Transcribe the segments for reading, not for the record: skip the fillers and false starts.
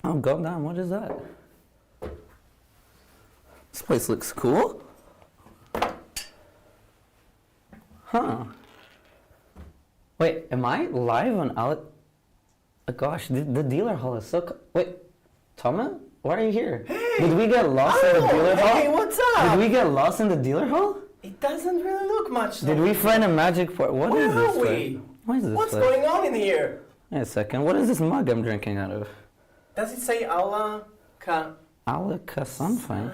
Oh, goddamn, what is that? This place looks cool. Huh. Wait, am I live on gosh, the dealer hall is so wait, Thomas? Why are you here? Hey! Did we get lost in the dealer hall? Hey, what's up? Did we get lost in the dealer hall? It doesn't really look much. Did we find a magic port? What Where is this are we? place? What is this What's place? going on in here? Wait a second, what is this mug I'm drinking out of? Does it say Alakazam? Something.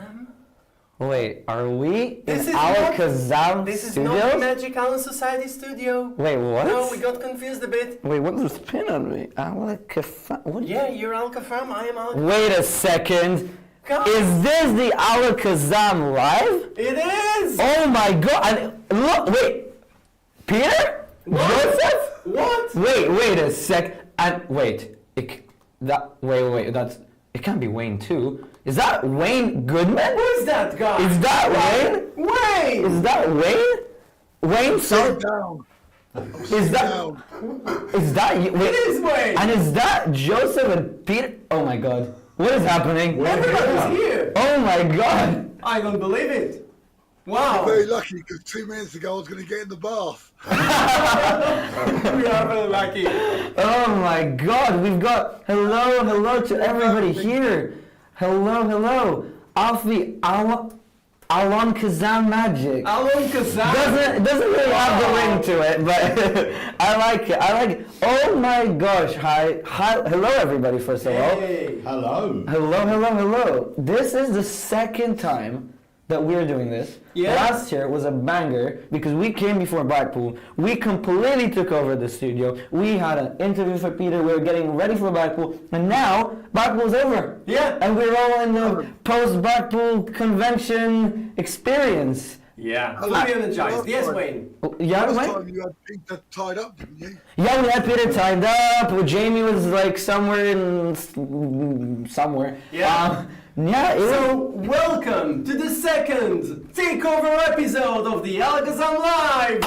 Wait, are we in This is Alakazam This is Studios? not the Magic Island Society studio. Wait, what? No, we got confused a bit. Wait, what does pin on me? Alakazam. What? Yeah, you're Alakazam, I am Alakazam. Wait a second. God. Is this the Alakazam live? It is! Oh my god! And look, wait, Peter? What? Joseph? What? Wait a sec. And wait, wait. It can't be Wayne too. Is that Wayne Goodman? Who is that guy? Is that Wayne? Wayne! Is that Wayne? Wayne? Sit down. Is that? Down. Is that you? Wait, It is Wayne! and is that Joseph and Peter? Oh my god. What is happening? Everybody's here! Oh my god. I don't believe it! I'm Wow! very lucky because 2 minutes ago I was going to get in the bath. We are very lucky. Oh my god. We've got hello to everybody here. Hello. Alfie, Alon Kazam Magic. Alakazam! Doesn't really have the ring to it, but I like it. Oh my gosh. Hi. Hello everybody, first of all. Hey! Hello. Hello. This is the second time that we're doing this. Yeah. Last year was a banger because we came before Blackpool. We completely took over the studio. We had an interview for Peter. We were getting ready for Blackpool. And now Blackpool's over. Yeah. And we're all in the post-Blackpool convention experience. Yeah, fully energized. Yes, Wayne. Yeah, Last Wayne? time you had Peter tied up, didn't you? Yeah, we had Peter tied up. Jamie was like somewhere. Yeah. Yeah, it So, was. welcome to the second takeover episode of the Alakazam Live!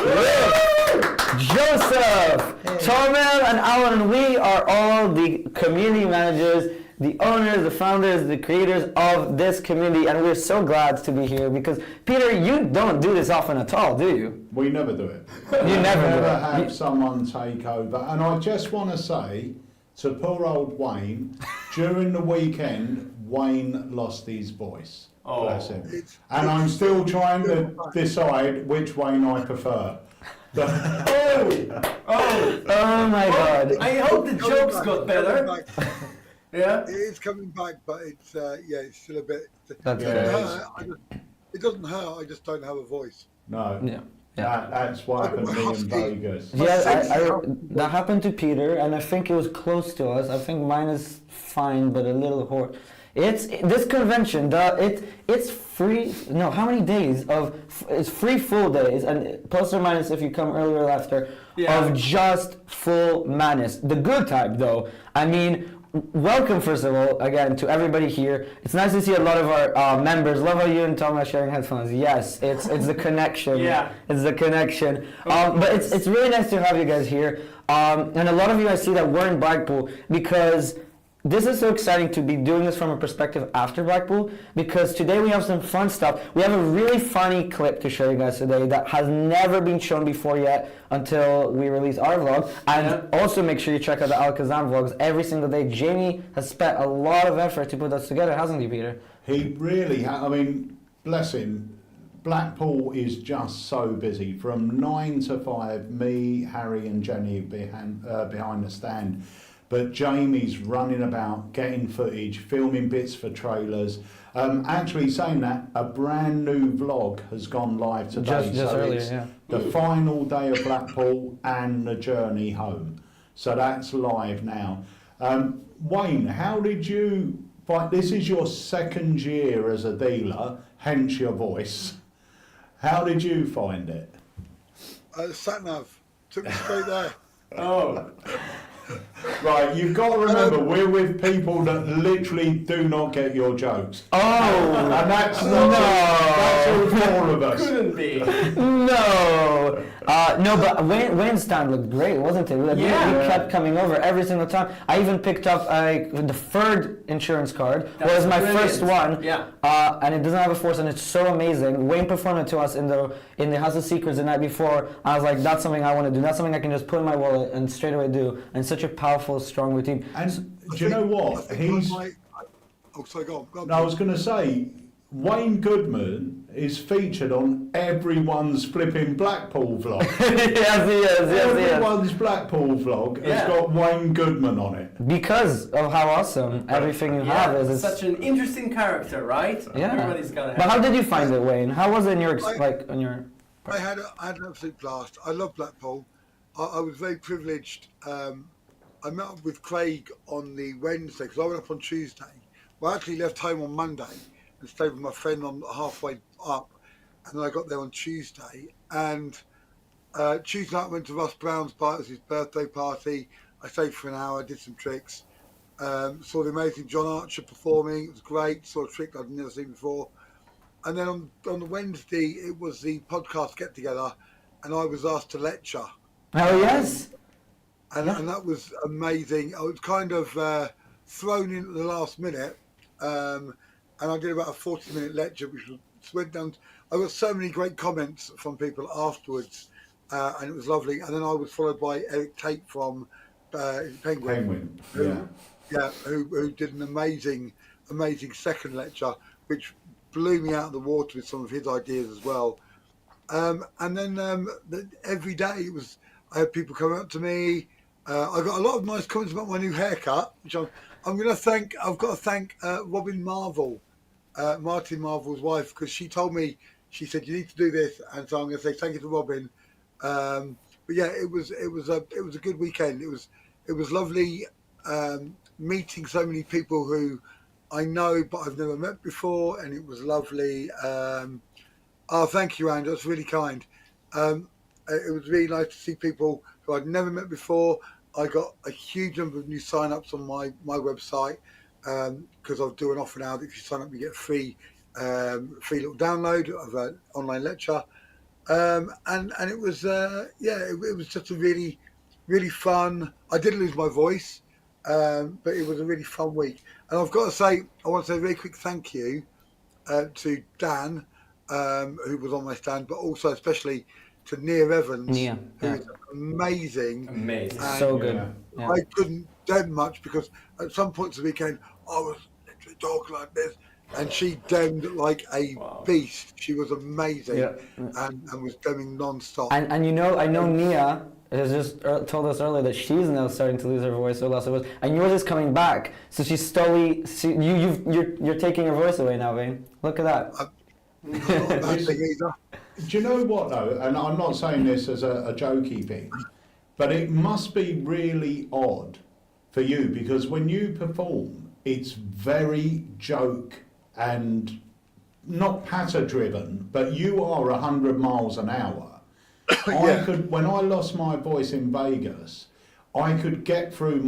Joseph, Tormel, and Alan, we are all the community managers, the owners, the founders, the creators of this community, and we're so glad to be here because, Peter, you don't do this often at all, do you? We never do it. You never do it. have someone take over. And I just want to say to poor old Wayne, during the weekend, Wayne lost his voice. Oh. Bless him. And I'm still trying to decide which Wayne I prefer. Oh my God. I hope the jokes got better. Yeah? It is coming back, but it's it's still a bit. That's It right. doesn't hurt. It doesn't hurt. I just don't have a voice. No. Yeah. That's what happened to me in Vegas. Yeah, that happened to Peter, and I think it was close to us. I think mine is fine, but a little hoarse. It's this convention. It's free. No, how many days of? It's free full days, and plus or minus if you come earlier or after of just full madness. The good type, though. I mean. Welcome, first of all, again, to everybody here. It's nice to see a lot of our members. Love how you and Tom are sharing headphones. Yes, it's the connection. Yeah. It's the connection. But it's really nice to have you guys here. And a lot of you, I see that we're in Blackpool because this is so exciting to be doing this from a perspective after Blackpool because today we have some fun stuff. We have a really funny clip to show you guys today that has never been shown before yet until we release our vlog. And also make sure you check out the Alakazam vlogs every single day. Jamie has spent a lot of effort to put those together, hasn't he, Peter? He really I mean, bless him. Blackpool is just so busy. From 9 to 5, me, Harry and Jenny behind the stand. But Jamie's running about, getting footage, filming bits for trailers. Actually saying that, a brand new vlog has gone live today. Just so earlier, it's yeah. the final day of Blackpool and the journey home. So that's live now. Wayne, how did you find, this is your second year as a dealer, hence your voice. How did you find it? Sat nav took me straight there. Oh. Right, you've got to remember, we're with people that literally do not get your jokes. Oh, And that's not that's all four of us. Couldn't be. no. No, but Wayne's stand looked great, wasn't it? Like, Yeah. he kept coming over every single time. I even picked up the third insurance card. That's It was my brilliant. first one. Yeah. And it doesn't have a force, and it's so amazing. Wayne performed it to us in the House of Secrets the night before. I was like, that's something I want to do. That's something I can just put in my wallet and straight away do. And such a powerful, strong routine. And do you know what? Oh, sorry, go on. No, I was going to say, Wayne Goodman is featured on everyone's flipping Blackpool vlog. Yes, he is. Everyone's Blackpool vlog has Yeah. got Wayne Goodman on it. Because of how awesome everything you have is. It's such an interesting character, right? Yeah. Everybody's gonna have. But how did you find it, Wayne? How was it in your on your? I had an absolute blast. I love Blackpool. I was very privileged. I met up with Craig on the Wednesday because I went up on Tuesday. Well, I actually left home on Monday and stayed with my friend on halfway up, and then I got there on Tuesday. And Tuesday night I went to Russ Brown's party. It was his birthday party. I stayed for an hour, did some tricks. Saw the amazing John Archer performing. It was great. Saw a trick I'd never seen before. And then on the Wednesday, it was the podcast get together, and I was asked to lecture. Oh yes. And that was amazing. I was kind of thrown in at the last minute, and I did about a 40-minute lecture, which went down. I got so many great comments from people afterwards, and it was lovely. And then I was followed by Eric Tate from Penguin. Who did an amazing second lecture, which blew me out of the water with some of his ideas as well. And then every day I had people come up to me. I got a lot of nice comments about my new haircut, which I'm going to thank. I've got to thank Robin Marvel, Martin Marvel's wife, because she told me. She said you need to do this, and so I'm going to say thank you to Robin. But yeah, it was a good weekend. It was lovely meeting so many people who I know but I've never met before, and it was lovely. Oh, thank you, Andrew. That's really kind. It was really nice to see people who I'd never met before. I got a huge number of new sign-ups on my website because I'll do an offer now that if you sign up, you get a free little download of an online lecture. And it was it was just a really, really fun. I did lose my voice, but it was a really fun week. And I've got to say, I want to say a very quick thank you to Dan, who was on my stand, but also especially to Nia Evans, who is amazing. Amazing. And So good. Yeah. I couldn't dem much because at some points of the weekend I was literally talking like this, and she demmed like a beast. She was amazing, and was demming non-stop. And you know, I know Nia has just told us earlier that she's now starting to lose her voice or lost her voice, and yours is coming back. So she's slowly. You're taking her voice away now, Vane. Look at that. Not a bad thing either. Do you know what though? And I'm not saying this as a jokey thing, but it must be really odd for you because when you perform, it's very joke and not patter driven, but you are 100 miles an hour. I could, when I lost my voice in Vegas, I could get through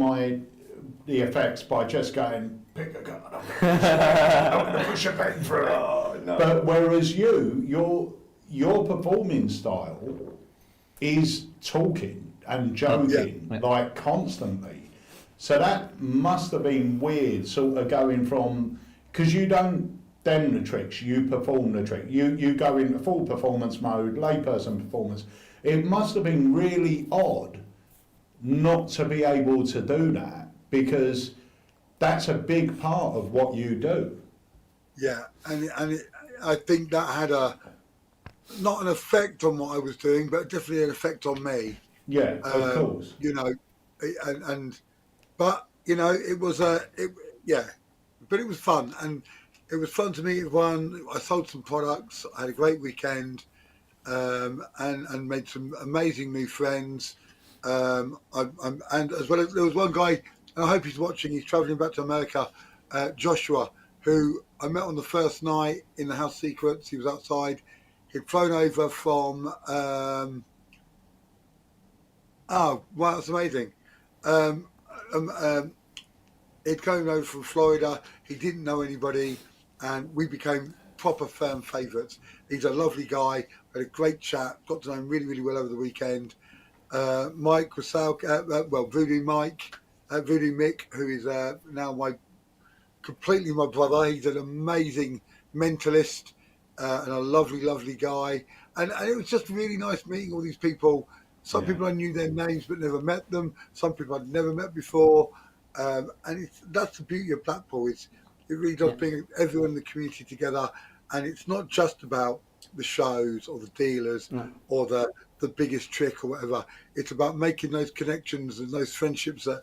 the effects by just going, pick a card up. I'm going to push a pen through it. Oh, no. But whereas your performing style is talking and joking like constantly. So that must have been weird, sort of going from, because you don't dem the tricks, you perform the trick. You go in full performance mode, layperson performance. It must have been really odd not to be able to do that because that's a big part of what you do. Yeah, I think that had not an effect on what I was doing, but definitely an effect on me. Yeah, of course. You know, but you know, it was but it was fun, and it was fun to meet everyone. I sold some products. I had a great weekend, and made some amazing new friends. And as well as there was one guy, and I hope he's watching. He's travelling back to America, Joshua, who I met on the first night in the House Secrets. He was outside. He'd flown over from. Oh, wow, that's amazing. he'd come over from Florida. He didn't know anybody, and we became proper fan favourites. He's a lovely guy. We had a great chat. Got to know him really, really well over the weekend. Mike Wasal, Voodoo Mick, who is now completely my brother. He's an amazing mentalist and a lovely, lovely guy. And it was just really nice meeting all these people. Some people I knew their names but never met them. Some people I'd never met before. And that's the beauty of Blackpool. It really does bring everyone in the community together. And it's not just about the shows or the dealers or the biggest trick or whatever. It's about making those connections and those friendships that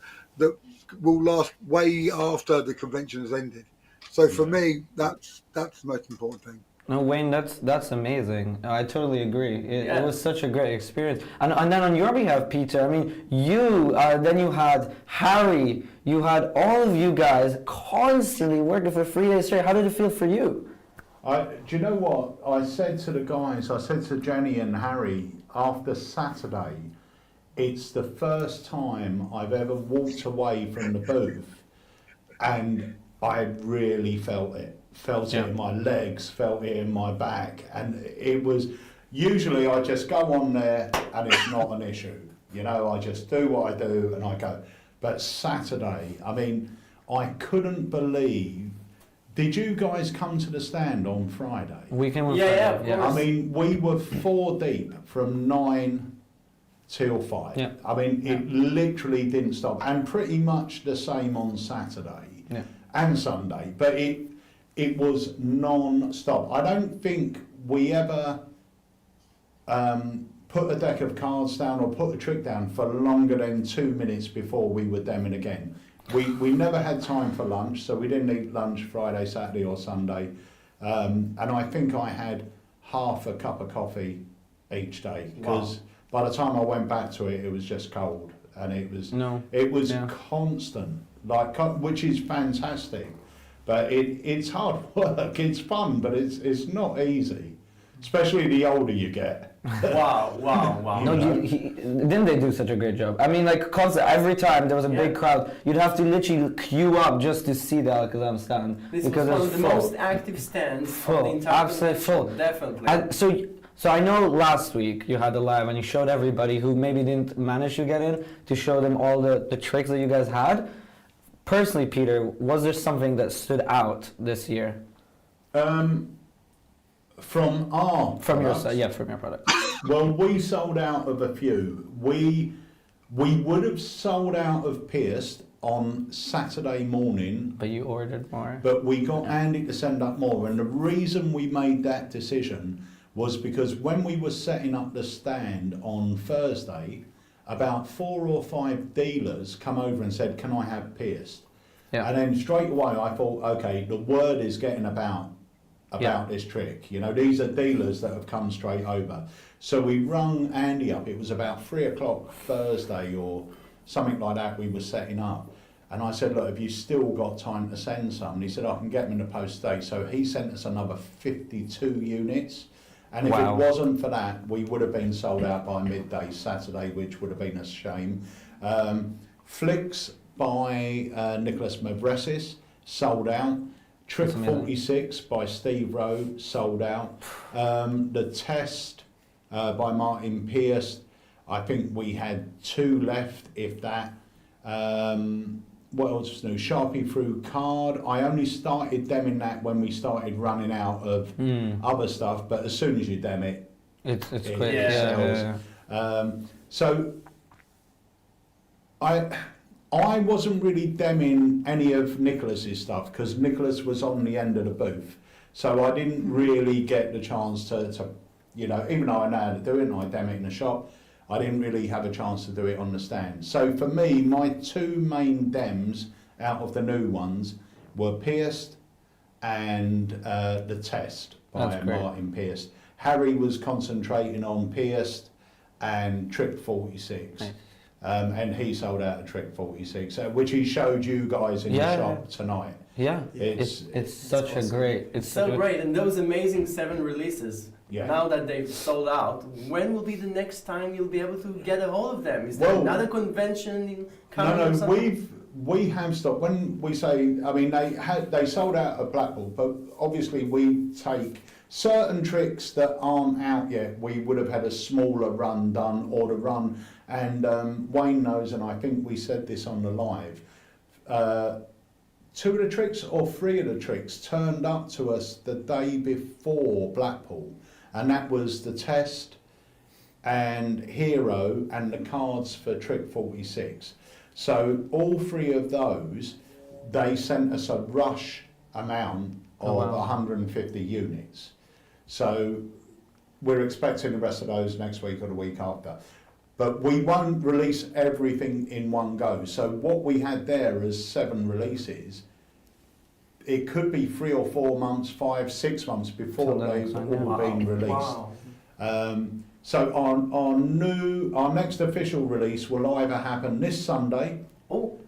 will last way after the convention has ended. So for me, that's the most important thing. No, Wayne, that's amazing. I totally agree. It was such a great experience. And then on your behalf, Peter, I mean, then you had Harry, you had all of you guys constantly working for 3 days straight. How did it feel for you? Do you know what? I said to the guys, I said to Jenny and Harry, after Saturday, it's the first time I've ever walked away from the booth and I really felt it. Felt it in my legs, felt it in my back, and it was, usually I just go on there and it's not an issue. You know, I just do what I do and I go. But Saturday, I mean, I couldn't believe. Did you guys come to the stand on Friday? We came on Friday. Friday. Of course. I mean, we were 4 deep from 9 till 5. Yeah. I mean, it literally didn't stop, and pretty much the same on Saturday and Sunday. But it was non-stop. I don't think we ever put a deck of cards down or put a trick down for longer than 2 minutes before we were demming again. We never had time for lunch, so we didn't eat lunch Friday, Saturday or Sunday. And I think I had half a cup of coffee each day, because by the time I went back to it, it was just cold. And it was constant, which is fantastic. But it's hard work, it's fun, but it's not easy, especially the older you get. Wow. No, didn't they do such a great job? I mean, like, every time there was a big crowd, you'd have to literally queue up just to see the Alakazam stand. This because was one of the full. most active stands Full, of the entire absolutely convention. full. Definitely. And so I know last week you had the live and you showed everybody who maybe didn't manage to get in to show them all the tricks that you guys had. Personally, Peter, was there something that stood out this year? From your side, from your product. Well, we sold out of a few. We would have sold out of Pierced on Saturday morning. But you ordered more. But we got Andy to send up more, and the reason we made that decision was because when we were setting up the stand on Thursday, about 4 or 5 dealers come over and said, "Can I have Pierced?" Yeah. And then straight away I thought, okay, the word is getting about this trick. You know, these are dealers that have come straight over. So we rung Andy up. It was about 3 o'clock Thursday or something like that we were setting up. And I said, look, have you still got time to send some? And he said, I can get them in the post today. So he sent us another 52 units. And if it wasn't for that, we would have been sold out by midday Saturday, which would have been a shame. Flicks by Nicholas Mavresis, sold out. Trick 46 by Steve Rowe, sold out. The Test by Martin Pierce, I think we had 2 left, if that. What else was new? Sharpie Through Card. I only started demming that when we started running out of other stuff, but as soon as you dem it, it's quick. sells. So I wasn't really demming any of Nicholas's stuff because Nicholas was on the end of the booth, so I didn't really get the chance to you know, even though I know how to do it and I dem it in the shop, I didn't really have a chance to do it on the stand. So for me, my 2 main dems out of the new ones were Pierced and the Test by Martin Pierce. Harry was concentrating on Pierced and Trick 46. Nice. And he sold out a Trick 46, which he showed you guys in the shop tonight. Yeah, it's such awesome. It's so great, and those amazing 7 releases. Yeah. Now that they've sold out, when will be the next time you'll be able to get a hold of them? Is there another convention coming? No, we have stopped. When we say, I mean, they sold out at Blackpool, but obviously we take certain tricks that aren't out yet. We would have had a smaller run done, or the run, and Wayne knows, and I think we said this on the live. 2 of the tricks or 3 of the tricks turned up to us the day before Blackpool, and that was the test and hero and the cards for trick 46. So all 3 of those, they sent us a rush amount of 150 units. So we're expecting the rest of those next week or the week after. But we won't release everything in one go. So what we had there as 7 releases, it could be 3 or 4 months, 5, 6 months before they've all been released. Wow. So our next official release will either happen this Sunday or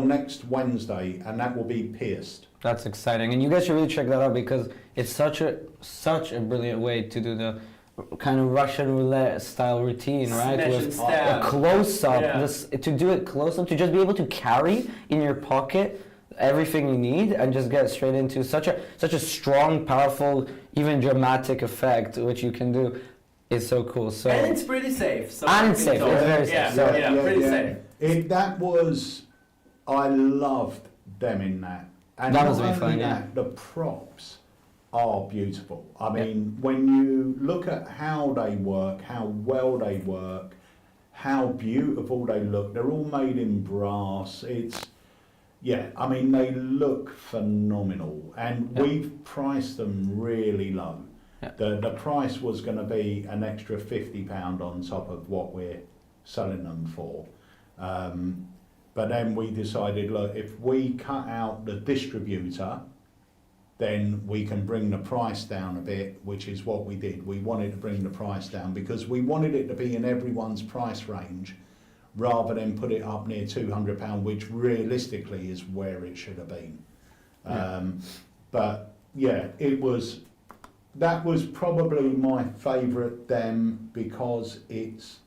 next Wednesday, and that will be Pierced. That's exciting, and you guys should really check that out because it's such a brilliant way to do the kind of Russian roulette style routine, right? Smash With and stab. a close up, Yeah. to do it close up, to just be able to carry in your pocket everything you need and just get straight into such a strong, powerful, even dramatic effect, which you can do. Is so cool. So And it's pretty safe. So and it's safe. It's very safe. Yeah, So, pretty safe. I loved them in that. And That not was really only fun, that, the props are beautiful. I mean, when you look at how they work, how well they work, how beautiful they look, they're all made in brass. I mean, they look phenomenal. And we've priced them really low. Yeah. The price was going to be an extra £50 on top of what we're selling them for. But then we decided, look, if we cut out the distributor, then we can bring the price down a bit, which is what we did. We wanted to bring the price down because we wanted it to be in everyone's price range rather than put it up near £200, which realistically is where it should have been. But yeah, that was probably my favourite dem because it's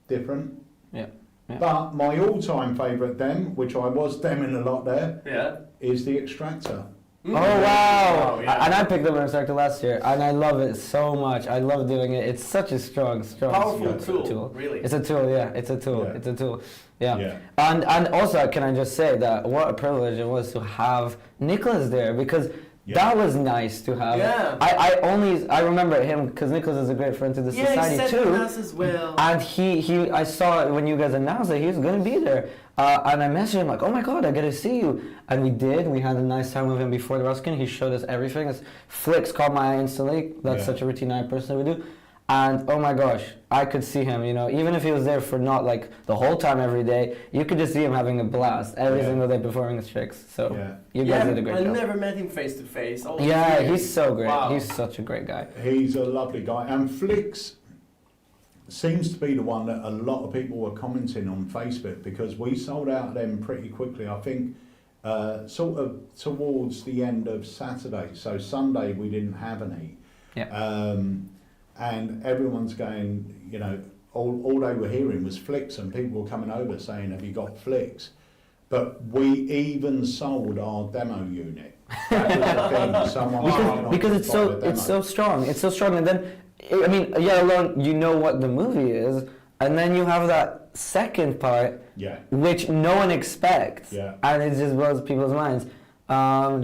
different. Yeah. But my all-time favourite dem, which I was demming a lot there, is the Extractor. Oh wow! Oh, yeah. And I picked up an Extractor last year, and I love it so much. I love doing it. It's such a strong, Powerful strong tool, really. It's a tool, yeah. It's a tool. Yeah. It's a tool. Yeah. Yeah. And also, can I just say that what a privilege it was to have Nicholas there because that was nice to have. Yeah. I remember him because Nicholas is a great friend to the society he too. us as well. And I saw when you guys announced that he was going to be there. And I messaged him like, oh my God, I get to see you. And we did. We had a nice time with him before the Ruskin. He showed us everything. Flicks caught my eye instantly. That's such a routine person would do. And oh my gosh, I could see him, even if he was there for not like the whole time every day, you could just see him having a blast every single day performing his tricks. So you guys did a great job. I never met him face to face. Yeah, he's so great. Wow. He's such a great guy. He's a lovely guy. And Flicks seems to be the one that a lot of people were commenting on Facebook because we sold out of them pretty quickly. I think sort of towards the end of Saturday. So Sunday we didn't have any. Yeah. And everyone's going, all they were hearing was Flicks, and people were coming over saying, have you got Flicks? But we even sold our demo unit. That was the thing. Because it's so strong. It's so strong. And then, I mean, yet alone, you know what the movie is, and then you have that second part, which no one expects, and it just blows people's minds.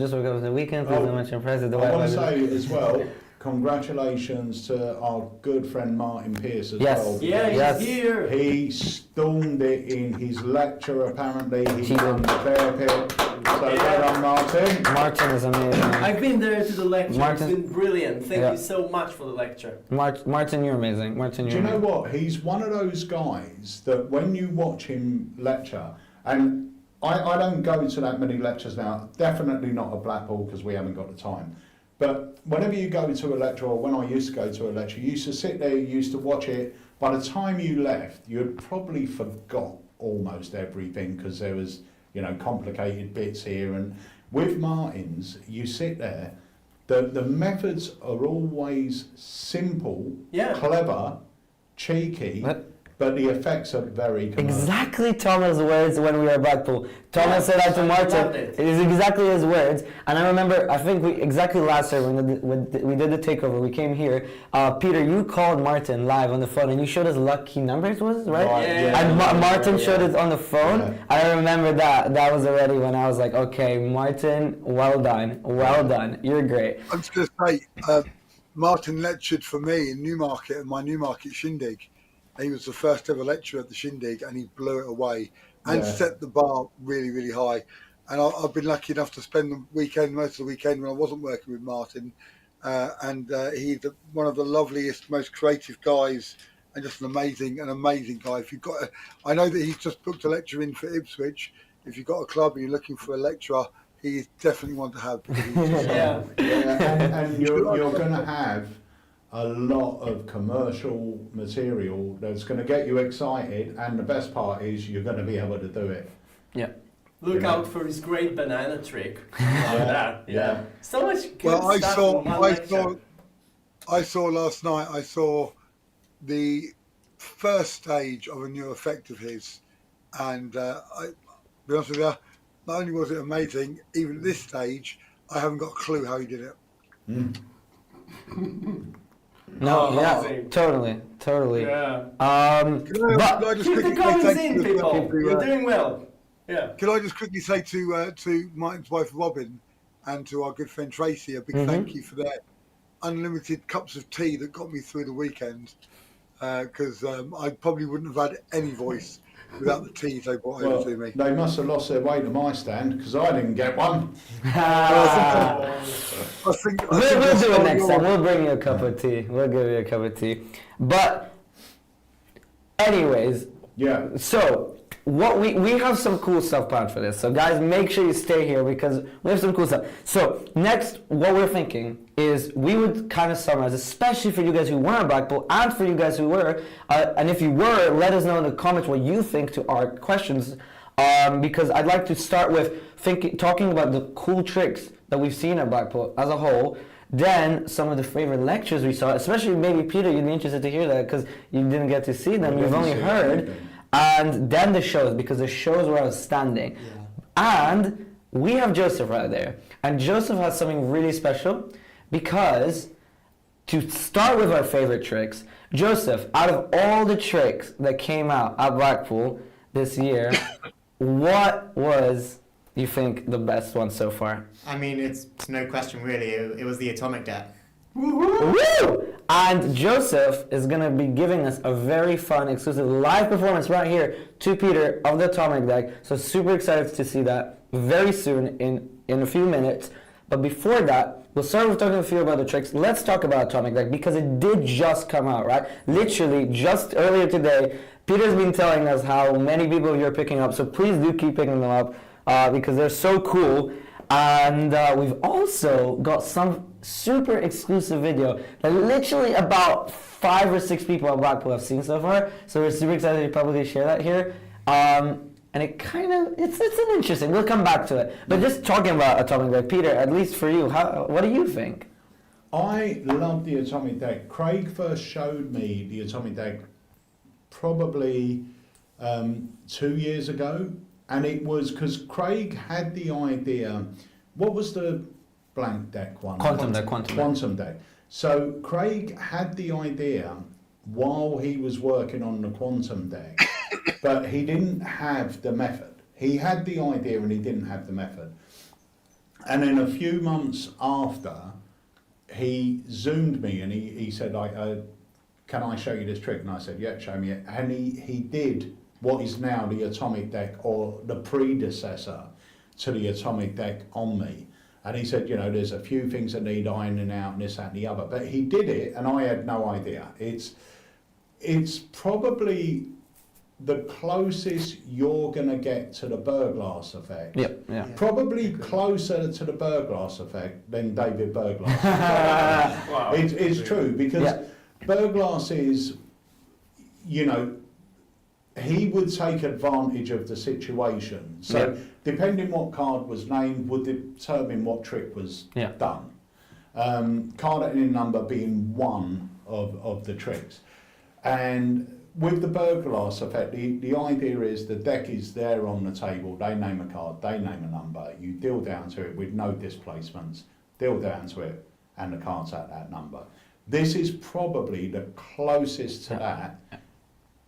Just because of the weekend, please don't mention President. I want to say as well, congratulations to our good friend Martin Pierce as well. Yeah, he's here. He stormed it in his lecture, apparently. He done the bear pit. So well done, Martin. Martin is amazing. I've been there to the lecture. Martin, it's been brilliant. Thank you so much for the lecture. Martin, you're amazing. Martin, Do you know what? He's one of those guys that when you watch him lecture, and I don't go to that many lectures now, definitely not at Blackpool because we haven't got the time. But whenever you go to a lecture, or when I used to go to a lecture, you used to sit there, you used to watch it. By the time you left, you had probably forgot almost everything because there was, complicated bits here. And with Martin's, you sit there, the methods are always simple, clever, cheeky, but the effects are very commercial. Exactly Thomas' words when we were at Blackpool. Thomas said that to Martin. It is exactly his words. And I remember, I think exactly last year when we did the takeover, we came here. Peter, you called Martin live on the phone and you showed us lucky numbers, was it, right? And Martin showed it on the phone. Yeah. I remember that. That was already when I was like, okay, Martin, well done. Well done. You're great. I'm just going to say, Martin lectured for me in Newmarket at my Newmarket shindig. He was the first ever lecturer at the shindig, and he blew it away and set the bar really, really high. And I've been lucky enough to spend the weekend, most of the weekend, when I wasn't working with Martin. And he's one of the loveliest, most creative guys, and just an amazing guy. If you've got, I know that he's just booked a lecture in for Ipswich. If you've got a club and you're looking for a lecturer, he is definitely one to have. And you're going to have a lot of commercial material that's going to get you excited, and the best part is you're going to be able to do it. Yeah. Look out for his great banana trick. That. Yeah. So much good Well, stuff in one lecture. I saw last night. I saw the first stage of a new effect of his, and I, to be honest with you, not only was it amazing, even at this stage, I haven't got a clue how he did it. No, yeah, amazing. totally. Yeah. Can I just Keep the quickly comments say in, to- people. to, You're doing well. Yeah. Can I just quickly say to Martin's wife Robin and to our good friend Tracy a big thank you for their unlimited cups of tea that got me through the weekend, because I probably wouldn't have had any voice without the tea they brought over to me. They must have lost their way to my stand because I didn't get one. I think We'll do that's it all next yours. time. We'll bring you a cup of tea. We'll give you a cup of tea. But, anyways, Yeah. so what we have some cool stuff planned for this. So guys, make sure you stay here because we have some cool stuff. So next, what we're thinking is we would kind of summarize, especially for you guys who weren't at Blackpool and for you guys who were. And if you were, let us know in the comments what you think to our questions. Because I'd like to start with talking about the cool tricks that we've seen at Blackpool as a whole. Then some of the favorite lectures we saw, especially maybe Peter, you'd be interested to hear that because you didn't get to see them. You've only heard. And then the shows, because the shows were outstanding. And we have Joseph right there. And Joseph has something really special because to start with our favorite tricks, Joseph, out of all the tricks that came out at Blackpool this year, what was, you think, the best one so far? I mean, it's no question really. It was the atomic deck. Woo! And Joseph is going to be giving us a very fun, exclusive live performance right here to Peter of the Atomic Deck. So super excited to see that very soon in a few minutes. But before that, we'll start with talking a few about the tricks. Let's talk about Atomic Deck because it did just come out, right? Literally just earlier today, Peter's been telling us how many people you're picking up. So please do keep picking them up because they're so cool. And we've also got some super exclusive video that literally about 5 or 6 people at Blackpool have seen so far. So we're super excited to publicly share that here. And it kind of, it's an interesting, we'll come back to it. But just talking about Atomic Deck, Peter, at least for you, what do you think? I love the Atomic Deck. Craig first showed me the Atomic Deck probably 2 years ago. And it was because Craig had the idea, what was the blank deck one? Quantum deck. So Craig had the idea while he was working on the quantum deck, but he didn't have the method. He had the idea and he didn't have the method. And then a few months after, he Zoomed me and he said, can I show you this trick? And I said, yeah, show me it. And he did what is now the Atomic Deck, or the predecessor to the Atomic Deck, on me. And he said, there's a few things that need ironing out and this, that and the other. But he did it and I had no idea. It's probably the closest you're going to get to the Burglass effect. Yep, yeah. Probably closer to the Burglass effect than David Burglass. Wow. It's true because Burglass is, he would take advantage of the situation. So depending what card was named would determine what trick was done. Card ending number being one of the tricks. And with the burglass effect, the idea is the deck is there on the table, they name a card, they name a number, you deal down to it with no displacements, deal down to it, and the card's at that number. This is probably the closest to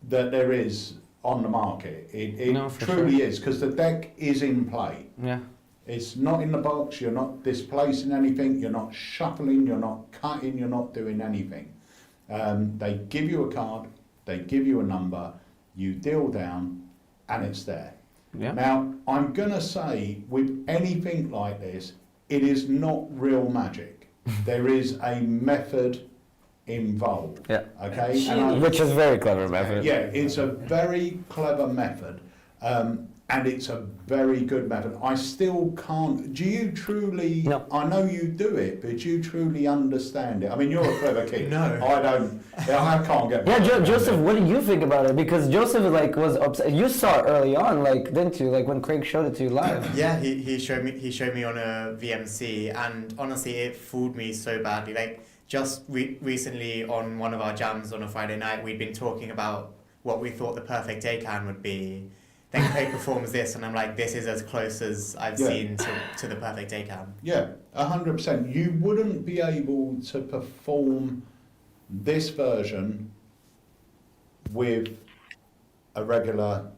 that there is on the market. It No, for truly is, because the deck is in play. Yeah. It's not in the box, you're not displacing anything, you're not shuffling, you're not cutting, you're not doing anything. They give you a card, they give you a number, you deal down, and it's there. Yeah. Now, I'm going to say, with anything like this, it is not real magic. There is a method involved. Yeah. Okay? Which is very clever method. Yeah, it's a very clever method, and it's a very good method. I still can't. Do you truly? No. I know you do it, but do you truly understand it? I mean, you're a clever kid. No. I don't. I can't get. Yeah, my head around Joseph, it. what do you think about it? Because Joseph was upset. You saw it early on, didn't you? When Craig showed it to you live. Yeah, he showed me on a VMC, and honestly, it fooled me so badly. Just recently on one of our jams on a Friday night, we'd been talking about what we thought the perfect day can would be. Then Craig performs this, and I'm like, this is as close as I've seen to the perfect day can. Yeah, 100%. You wouldn't be able to perform this version with a regular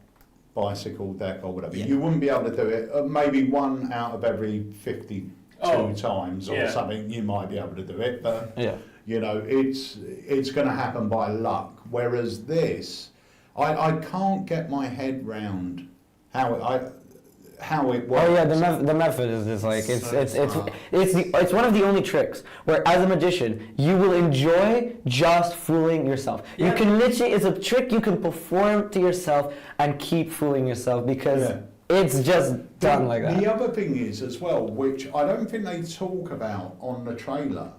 bicycle deck or whatever. Yeah. You wouldn't be able to do it. Maybe one out of every 52 times or something, you might be able to do it. But you know, it's going to happen by luck. Whereas this, I can't get my head round how it works. Oh yeah, the method is just it's one of the only tricks where, as a magician, you will enjoy just fooling yourself. Yeah. You can literally, it's a trick you can perform to yourself and keep fooling yourself because it's just done like that. The other thing is as well, which I don't think they talk about on the trailer,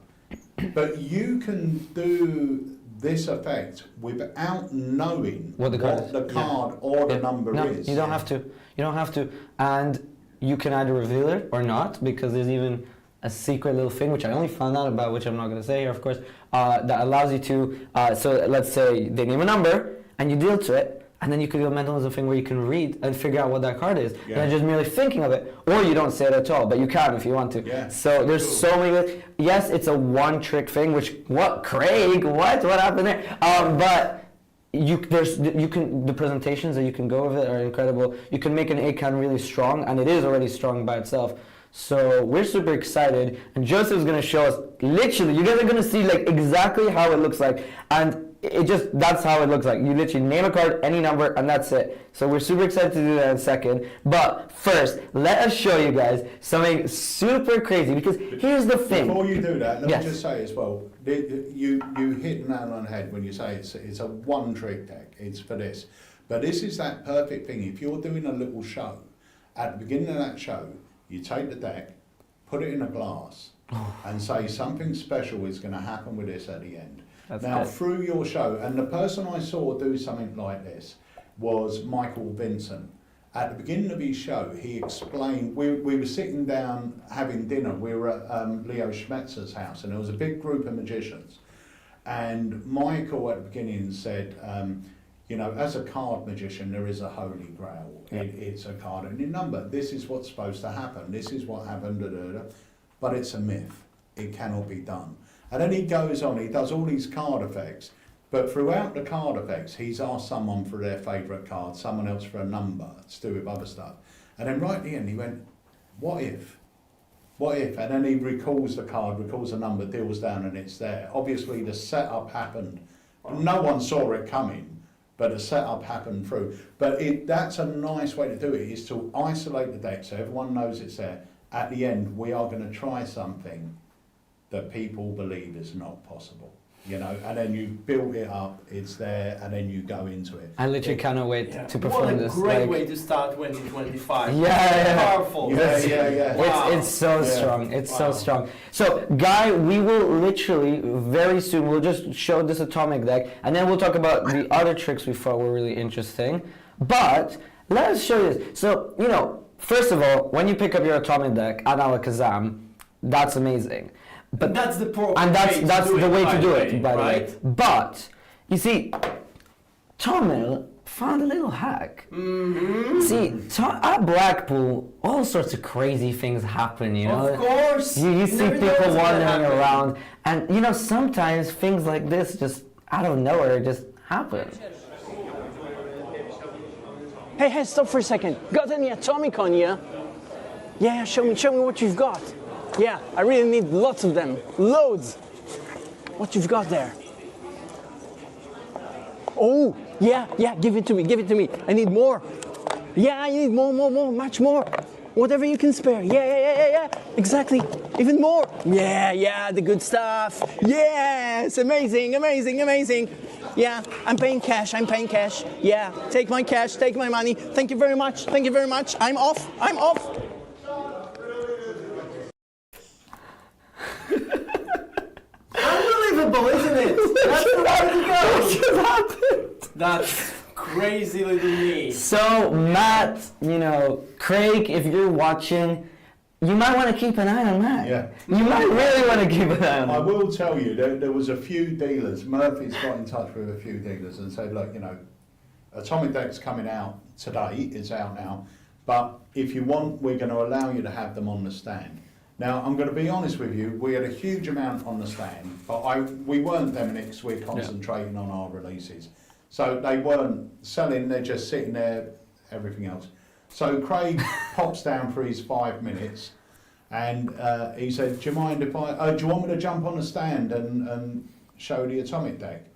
but you can do this effect without knowing what the card or the number no, is. You don't have to. You don't have to. And you can either reveal it or not, because there's even a secret little thing, which I only found out about, which I'm not going to say here, of course, that allows you to, so let's say they name a number, and you deal to it, and then you can do a mentalism thing where you can read and figure out what that card is. Yeah. And just merely thinking of it, or you don't say it at all, but you can if you want to. Yeah. So there's so many. Yes, it's a one-trick thing. Which Craig? What happened there? But the presentations that you can go with it are incredible. You can make an A-can really strong, and it is already strong by itself. So we're super excited, and Joseph's gonna show us. Literally, you guys are gonna see exactly how it looks like, and that's how it looks like. You literally name a card, any number, and that's it. So we're super excited to do that in a second. But first, let us show you guys something super crazy, because here's the thing. Before you do that, let Yes. me just say as well, you hit the nail on the head when you say it's a one-trick deck. It's for this. But this is that perfect thing. If you're doing a little show, at the beginning of that show, you take the deck, put it in a glass, and say something special is going to happen with this at the end. That's now, good. through your show, and the person I saw do something like this was Michael Vincent. At the beginning of his show, he explained, we were sitting down having dinner, we were at Leo Schmetzer's house, and there was a big group of magicians. And Michael at the beginning said, you know, as a card magician, there is a holy grail. It's a card and a number. This is what's supposed to happen. This is what happened, but it's a myth. It cannot be done. And then he goes on, he does all these card effects, but throughout the card effects, he's asked someone for their favourite card, someone else for a number, to do with other stuff. And then right at the end, he went, what if? What if? And then he recalls the card, recalls the number, deals down, and it's there. Obviously, the setup happened. No one saw it coming, but the setup happened through. But that's a nice way to do it, is to isolate the deck so everyone knows it's there. At the end, we are going to try something that people believe is not possible, you know, and then you build it up, it's there, and then you go into it. I literally cannot wait to perform this. What a great way to start 2025. Yeah. Powerful. Yeah. Wow. It's so Yeah. strong. It's Wow. so strong. So, Guy, we will literally very soon, we'll just show this atomic deck, and then we'll talk about the other tricks we thought were really interesting. But let us show you this. So, you know, first of all, when you pick up your atomic deck at Alakazam, that's amazing. But that's the proper And that's way the way to do it, by the way. right? But you see, Tomil found a little hack. See, at Blackpool, all sorts of crazy things happen, you know? Of course! You see never know people what's gonna wandering happen. around, and you know, sometimes things like this just out of nowhere just happen. Hey, stop for a second. Got any atomic on you? Yeah, show me what you've got. Yeah, I really need lots of them. Loads. What you've got there? Oh, yeah, give it to me. I need more. Yeah, I need more, much more. Whatever you can spare. Yeah. Exactly. Even more. Yeah, the good stuff. Yes, amazing. Yeah, I'm paying cash. Yeah, take my cash, take my money. Thank you very much. I'm off. Unbelievable, isn't it? That's the way to go. What just happened? That's crazy little me. So, Matt, you know, Craig, if you're watching, you might want to keep an eye on Matt. Yeah. You might really want to keep an eye on I him. will tell you, there was a few dealers, Murphy's got in touch with a few dealers and said, look, you know, Atomic Deck's coming out today, it's out now, but if you want, we're going to allow you to have them on the stand. Now, I'm going to be honest with you, we had a huge amount on the stand, but we weren't them, Nix, we're concentrating on our releases. So they weren't selling, they're just sitting there, everything else. So Craig pops down for his 5 minutes and he said, do you mind if do you want me to jump on the stand and show the Atomic Deck?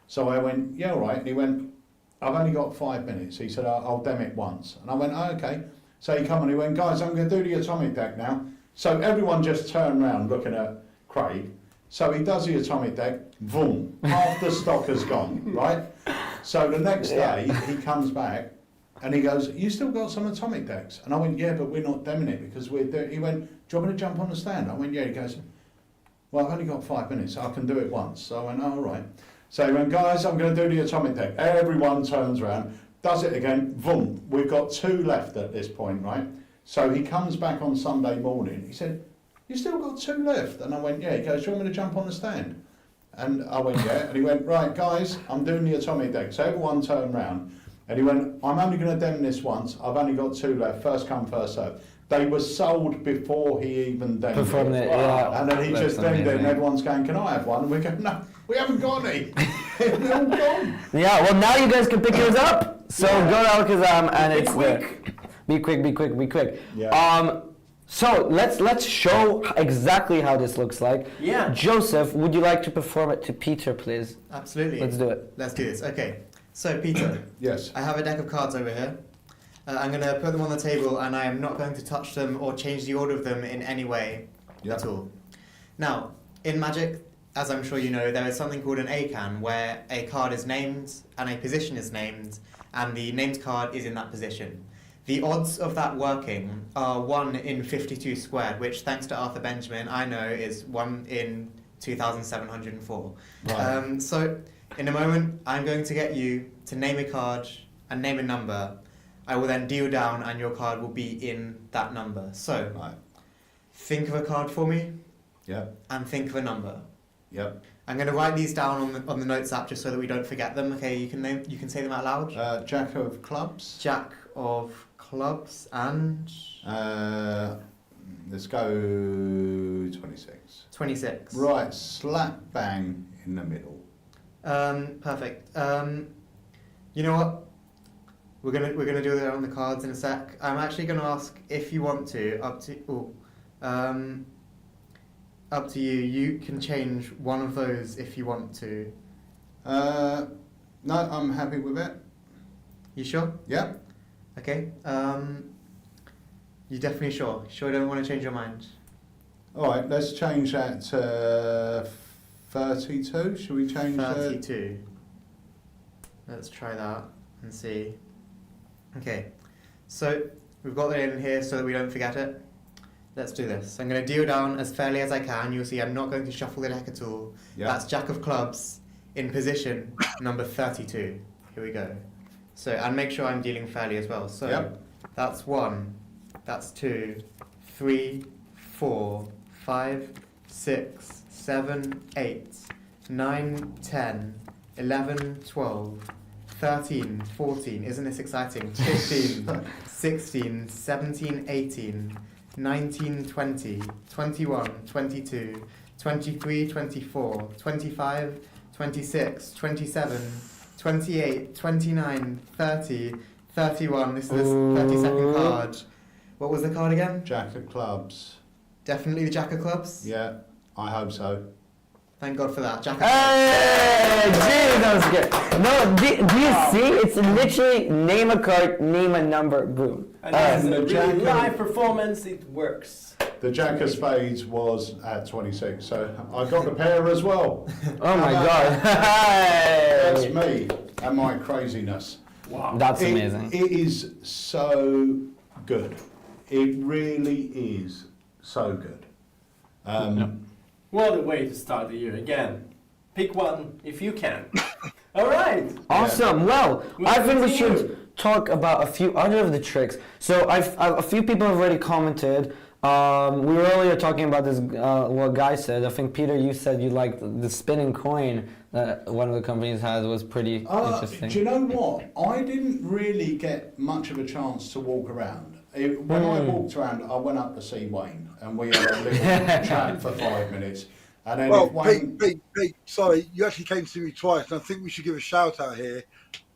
So I went, yeah, all right. And he went, I've only got 5 minutes. He said, I'll dem it once. And I went, oh, okay. So he come and he went, guys, I'm going to do the Atomic Deck now. So everyone just turned around looking at Craig. So he does the Atomic Deck, boom, half the stock has gone, right? So the next day he comes back and he goes, you still got some Atomic Decks? And I went, yeah, but we're not demming it because we're doing. He went, do you want me to jump on the stand? I went, yeah. He goes, well, I've only got 5 minutes, so I can do it once. So I went, oh, all right. So he went, guys, I'm going to do the Atomic Deck. Everyone turns around, does it again, boom. We've got 2 left at this point, right? So he comes back on Sunday morning. He said, you still got 2 left? And I went, yeah. He goes, do you want me to jump on the stand? And I went, yeah. And he went, right, guys, I'm doing the Atomic Deck. So everyone turned round. And he went, I'm only going to dem this once. I've only got 2 left. First come, first served. They were sold before he even demmed it. And then he just demmed it and everyone's going, can I have one? And we're going, no, we haven't got any. They're all gone. Yeah, well, now you guys can pick yours up. So go to Alakazam and it's quick. Be quick. Yeah. So let's show exactly how this looks like. Yeah. Joseph, would you like to perform it to Peter, please? Absolutely. Let's do it. Let's do this. Okay. So Peter, Yes. I have a deck of cards over here. I'm going to put them on the table and I am not going to touch them or change the order of them in any way at all. Now, in Magic, as I'm sure you know, there is something called an ACAN where a card is named and a position is named and the named card is in that position. The odds of that working are 1 in 52 squared, which thanks to Arthur Benjamin, I know is 1 in 2,704. Right. So in a moment, I'm going to get you to name a card and name a number. I will then deal down and your card will be in that number. So Right. think of a card for me Yep. and think of a number. Yep. I'm going to write these down on the notes app just so that we don't forget them. Okay, you can say them out loud. Jack of clubs. Jack of clubs and Let's go 26. 26. Right, slap bang in the middle. Perfect. You know what? We're gonna do that on the cards in a sec. I'm actually gonna ask if you want to. Up to you. You can change one of those if you want to. No, I'm happy with it. You sure? Yep. Okay. You definitely sure? Sure, you don't want to change your mind? All right, let's change that to 32. Should we change 32. Let's try that and see. Okay, so we've got that in here so that we don't forget it. Let's do this. I'm going to deal down as fairly as I can. You'll see I'm not going to shuffle the deck at all. Yep. That's Jack of clubs in position number 32. Here we go. So, and make sure I'm dealing fairly as well. So, Yep. that's 1, that's 2, 3, 4, 5, 6, 7, 8, 9, 10, 11, 12, 13, 14, isn't this exciting? 15, 16, 17, 18, 19, 20, 21, 22, 23, 24, 25, 26, 27, 28, 29, 30, 31. This is the 32nd card. What was the card again? Jack of clubs. Definitely the Jack of Clubs? Yeah, I hope so. Thank God for that. Jack of Clubs. Hey, gee, that was good. No, do you see? It's literally name a card, name a number, boom. And this is the a Jack really of- live performance. It works. The Jack of Spades was at 26, so I got the pair as well. Oh my God. That's Hey. me and my craziness. Wow. That's amazing. It is so good. It really is so good. What a way to start the year again. Pick one if you can. All right. Awesome. Well, We'll I think we continue. should talk about a few other of the tricks. So a few people have already commented. We were earlier talking about this. What Guy said. I think Peter, you said you liked the spinning coin that one of the companies had was pretty interesting. Do you know what? I didn't really get much of a chance to walk around. When I walked around, I went up to see Wayne, and we had a little chat for 5 minutes. And then Well, Wayne, Pete, sorry, you actually came to see me twice, and I think we should give a shout out here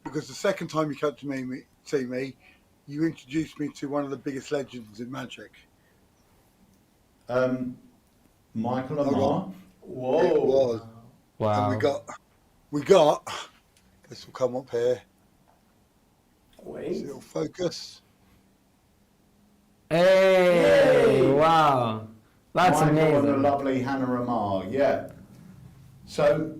because the second time you came to see me, you introduced me to one of the biggest legends in Magic. Michael Hold Amar. on. Whoa. It was. Wow. And we got. This will come up here. Wait. It'll focus. Hey! Yay! Wow. That's Michael and the amazing. lovely Hannah Amar, yeah. So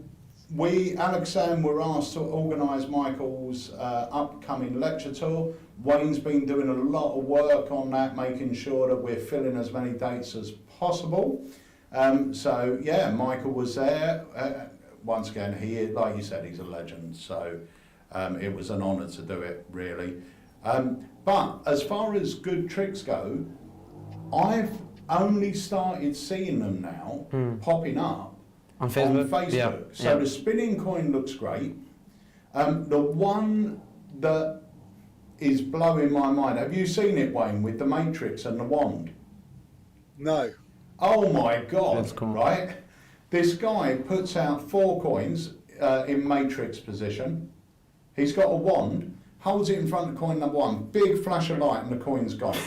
we, Alakazam, were asked to organise Michael's upcoming lecture tour. Wayne's been doing a lot of work on that, making sure that we're filling as many dates as possible. So yeah, Michael was there. Once again, he, like you said, he's a legend. So it was an honour to do it, really. But as far as good tricks go, I've only started seeing them now popping up On Facebook? On Facebook. Yeah. So the spinning coin looks great. The one that is blowing my mind. Have you seen it, Wayne, with the matrix and the wand? No. Oh my God! That's cool. Right, this guy puts out 4 coins in matrix position. He's got a wand, holds it in front of coin number 1, big flash of light, and the coin's gone.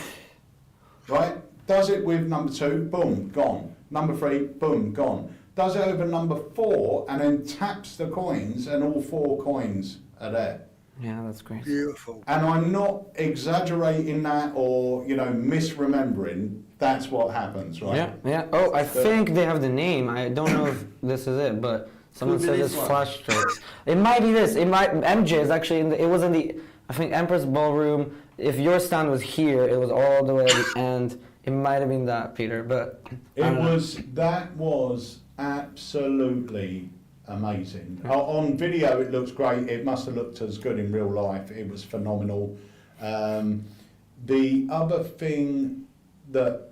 Right, does it with number 2, boom, gone. Number 3, boom, gone. Does it over number 4, and then taps the coins, and all 4 coins are there. Yeah, that's great. Beautiful. And I'm not exaggerating that or, misremembering. That's what happens, right? Yeah, yeah. Oh, I think they have the name. I don't know if this is it, but someone Could be says this it's one. Flash Tricks. It might be this. It might. MJ is actually in the. It was in the. I think Empress Ballroom. If your stand was here, it was all the way at the end. It might have been that, Peter, but That was absolutely amazing. On video it looks great. It must have looked as good in real life. It was phenomenal. The other thing that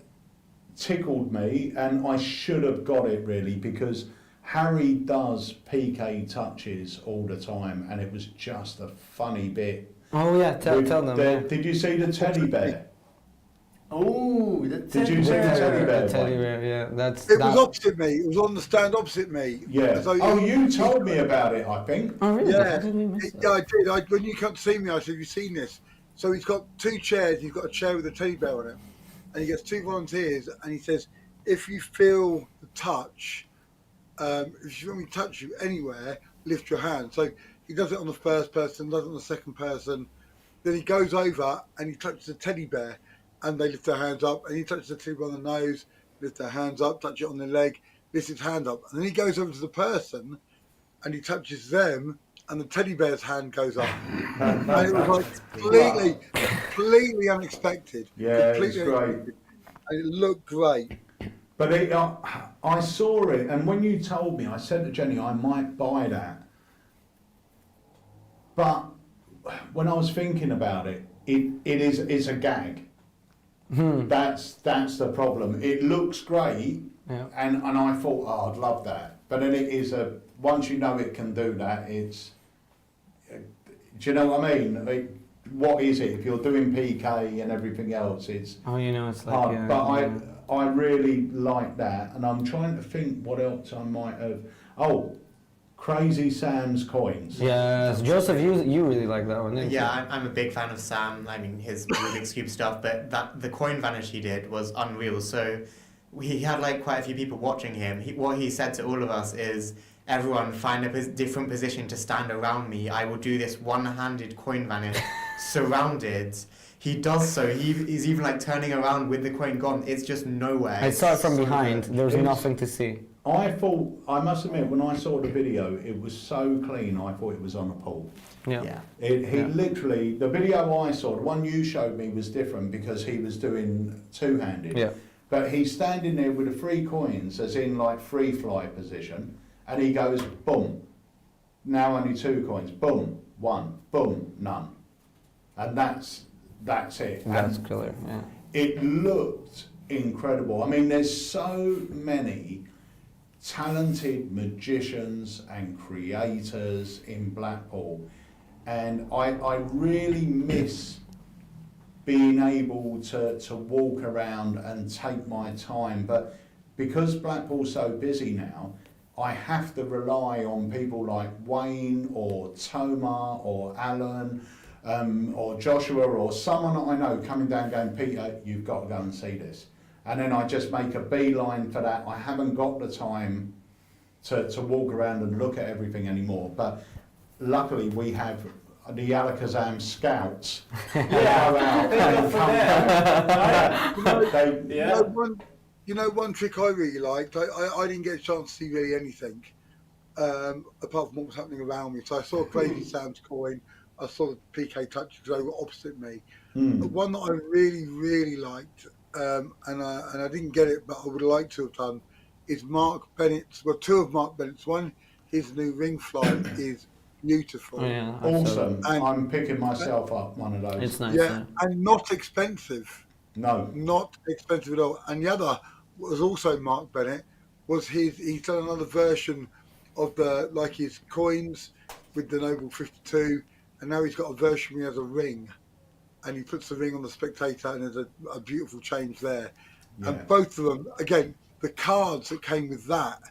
tickled me, and I should have got it really, because Harry does PK touches all the time, and it was just a funny bit. Oh yeah, tell With them. the- Yeah. Did you see the teddy bear? Oh, the Did you see the teddy bear? Teddy bear, yeah, that's. It that. was opposite me. It was on the stand opposite me. Yeah. So Oh, you told me about it, I think. Oh really? Yeah, How did we miss yeah, that? I did. When you come to see me, I said, "Have you seen this?" So he's got 2 chairs. He's got a chair with a teddy bear on it, and he gets 2 volunteers. And he says, "If you feel the touch, if you want me to touch you anywhere, lift your hand." So he does it on the first person, does it on the second person. Then he goes over and he touches the teddy bear, and they lift their hands up. And he touches the teddy bear on the nose, lift their hands up, touch it on the leg, lift his hand up. And then he goes over to the person, and he touches them, and the teddy bear's hand goes up. And it was like completely unexpected. Yeah, completely it's great. unexpected. And it looked great. But I saw it, and when you told me, I said to Jenny, I might buy that. But when I was thinking about it, it's a gag. That's the problem. It looks great, Yeah. and I thought, oh, I'd love that. But then it is once you know it can do that, it's Do you know what I mean? Like, what is it? If you're doing PK and everything else, it's Oh, you know, it's like. hard. Yeah, But yeah. I really like that, and I'm trying to think what else I might have. Oh, Crazy Sam's coins. Yes, Joseph, you really like that one, didn't you? Yeah, I'm a big fan of Sam. I mean, his Rubik's Cube stuff, but the coin vanish he did was unreal. So he had like quite a few people watching him. What he said to all of us is, everyone find a different position to stand around me. I will do this one-handed coin vanish surrounded. He does so. He's even like turning around with the coin gone. It's just nowhere. I saw it from behind. There was It's- nothing to see. I must admit, when I saw the video, it was so clean, I thought it was on a pool. Yeah. He literally, the video I saw, the one you showed me was different because he was doing two-handed. Yeah. But he's standing there with the 3 coins, as in like free fly position, and he goes, boom, now only 2 coins, boom, 1, boom, none. And that's it. That's And killer. Yeah. it looked incredible. I mean, there's so many talented magicians and creators in Blackpool, and I really miss being able to walk around and take my time, but because Blackpool's so busy now, I have to rely on people like Wayne or Toma or Alan or Joshua or someone that I know coming down going, Peter, you've got to go and see this. And then I just make a beeline for that. I haven't got the time to walk around and look at everything anymore. But luckily we have the Alakazam scouts. One trick I really liked, I didn't get a chance to see really anything apart from what was happening around me. So I saw Crazy Sam's coin, I saw the PK touch because they were opposite me. But one that I really, really liked, and I didn't get it, but I would like to have done, is Mark Bennett's, well, 2 of Mark Bennett's. One, his new ring flight is beautiful. Oh, yeah. Awesome. And- I'm picking myself up one of those. It's nice. Yeah, and not expensive. No. Not expensive at all. And the other was also Mark Bennett. He's done another version of his coins with the Noble 52, and now he's got a version where he has a ring, and he puts the ring on the spectator, and there's a beautiful change there. Yeah. And both of them, again, the cards that came with that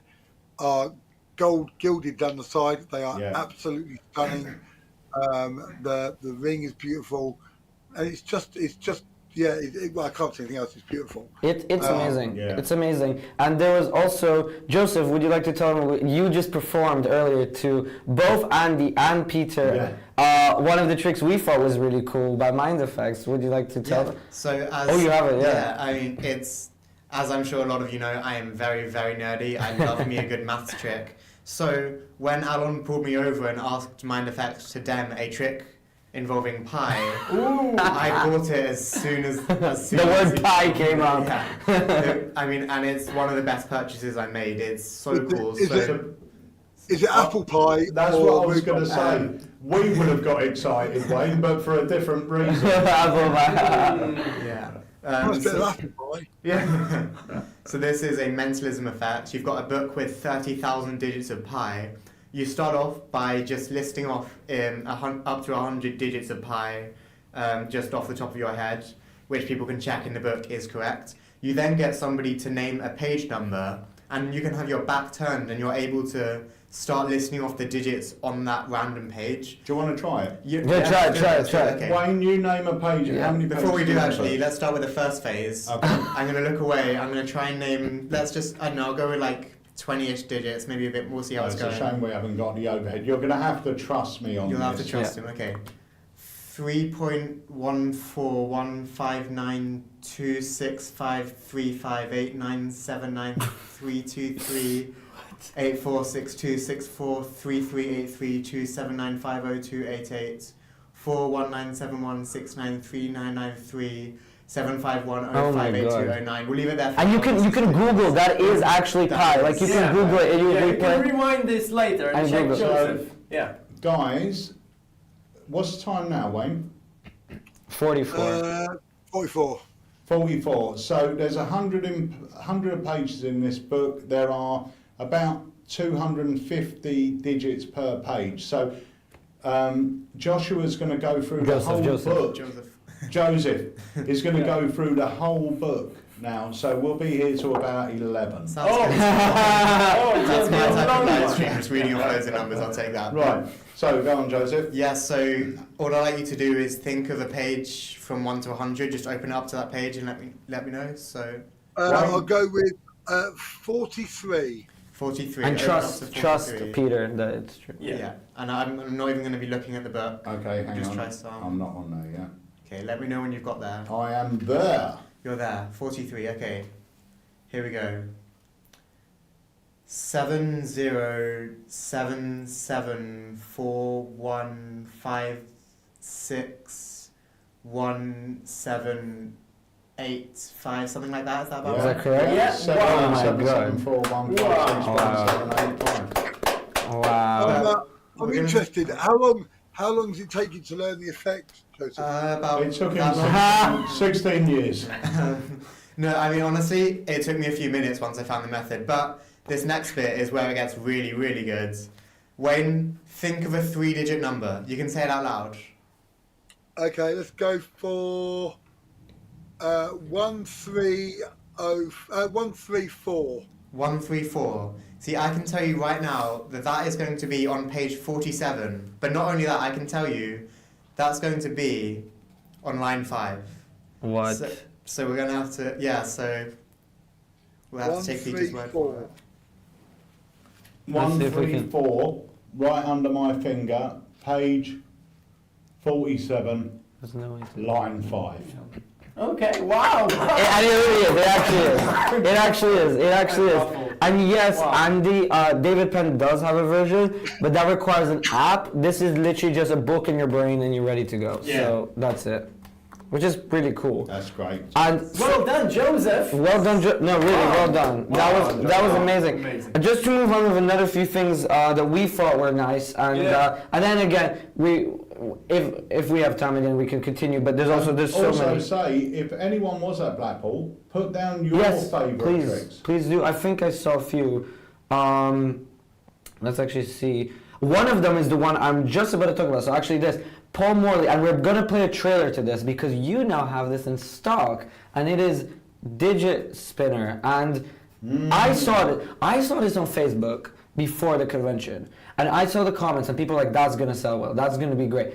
are gold gilded down the side. They are absolutely stunning. The ring is beautiful, and it's just well, I can't say anything else. It's beautiful. It's amazing. Yeah. It's amazing. And there was also, Joseph, would you like to tell me, you just performed earlier to both Andy and Peter. One of the tricks we thought was really cool by Mind Effects. Would you like to tell them? So Oh, you have it, yeah. I mean, it's, as I'm sure a lot of you know, I am very, very nerdy. I love me a good maths trick. So when Alan pulled me over and asked Mind Effects to dem a trick involving pi, I bought it as soon as The word pi came out. Yeah. I mean, and it's one of the best purchases I made. It's so cool. Is it apple pie? That's or what I was going to rhubarb? say. We would have got excited, Wayne, but for a different reason. Yeah. Nice bit of apple pie. Yeah. So this is a mentalism effect. You've got a book with 30,000 digits of pi. You start off by just listing off up to 100 digits of pi just off the top of your head, which people can check in the book is correct. You then get somebody to name a page number, and you can have your back turned and you're able to start listing off the digits on that random page. Do you want to try it? Try it. Okay. Wayne, you name a page. Yeah. How many Before we pages do, in the actually, book? let's start with the first phase. Okay. I'm going to look away. I'm going to try and name, I don't know, I'll go with like 20-ish digits, maybe a bit more, see how it's It's a going. shame we haven't got the overhead. You're going to have to trust me on You'll this. have to trust him, okay. 3.14159265358979323 846264338327950288 41971693993 751058209. We'll leave it there. For And you now. can Google, that is actually pi. Like you can Google it and you You can replay. rewind this later and And check Google. Joseph. Yeah. Guys, what's the time now, Wayne? 44. 44. 44. So there's 100 pages in this book. There are about 250 digits per page. So Joshua's going to go through the whole book. Joseph is going to go through the whole book now, so we'll be here till about 11. Sounds good. That's my type of live stream, just reading off loads of numbers, I'll take that. Right, so go on, Joseph. Yeah, so all I'd like you to do is think of a page from 1 to 100, just open it up to that page and let me know. So I'll go with 43. 43. And open up to trust 43. Peter that it's true. Yeah. And I'm not even going to be looking at the book. Okay, hang Just on. try some. I'm not on there yet. Okay, let me know when you've got there. I am there. You're there. 43. Okay. Here we go. 707741561785, something like that. Is that about Is right? that correct? Yeah. Seven, Wow. seven, Oh my seven, four, one, five, six, Wow. one, seven, eight, five. Wow. I'm We're gonna- interested. How long does it take you to learn the effect, Joseph? About It took that long. him 16 years. No, I mean, honestly, it took me a few minutes once I found the method. But this next bit is where it gets really, really good. Wayne, think of a 3-digit number. You can say it out loud. Okay, let's go for 134. 134. See, I can tell you right now that that is going to be on page 47. But not only that, I can tell you that's going to be on line 5. What? So we're going to have to, so we'll have to take Peter's word for it. 134, right under my finger, page 47, There's no way to. line 5. Okay, wow. And it really is. It actually is. It actually is. It actually is. And yes, Andy, David Penn does have a version, but that requires an app. This is literally just a book in your brain and you're ready to go. Yeah. So that's it, which is pretty cool. That's great. And Well done, Joseph. well done, no, really, well done. That was amazing. Amazing. And just to move on with another few things that we thought were nice, and then again, if we have time again, we can continue. But there's so Also many. say, if anyone was at Blackpool, put down your Yes, favourite please, tricks. please do. I think I saw a few. Let's actually see. One of them is the one I'm just about to talk about. So actually, this Paul Morley, and we're gonna play a trailer to this because you now have this in stock, and it is Digit Spinner. And I saw it. I saw this on Facebook before the convention, and I saw the comments, and people were like, "That's gonna sell well. That's gonna be great."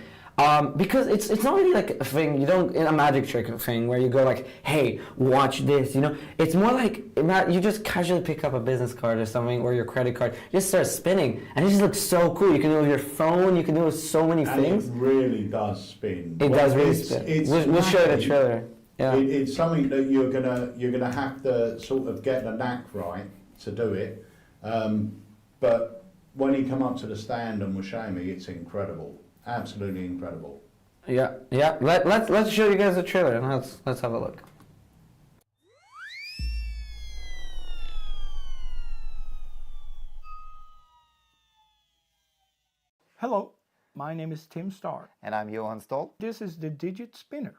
Because it's not really like a thing, you don't, in a magic trick thing where you go like, hey, watch this, It's more like, you just casually pick up a business card or something, or your credit card, you just start spinning, and it just looks so cool. You can do it with your phone, you can do it with so many And things. it really does spin. It does really spin. We'll show you the trailer. Yeah. It's something that you're gonna have to sort of get the knack right to do it. But when he come up to the stand and was showing me, it's incredible. Absolutely incredible. Yeah. Let's show you guys the trailer and let's have a look. Hello, my name is Tim Starr. And I'm Johan Stoll. This is the Digit Spinner.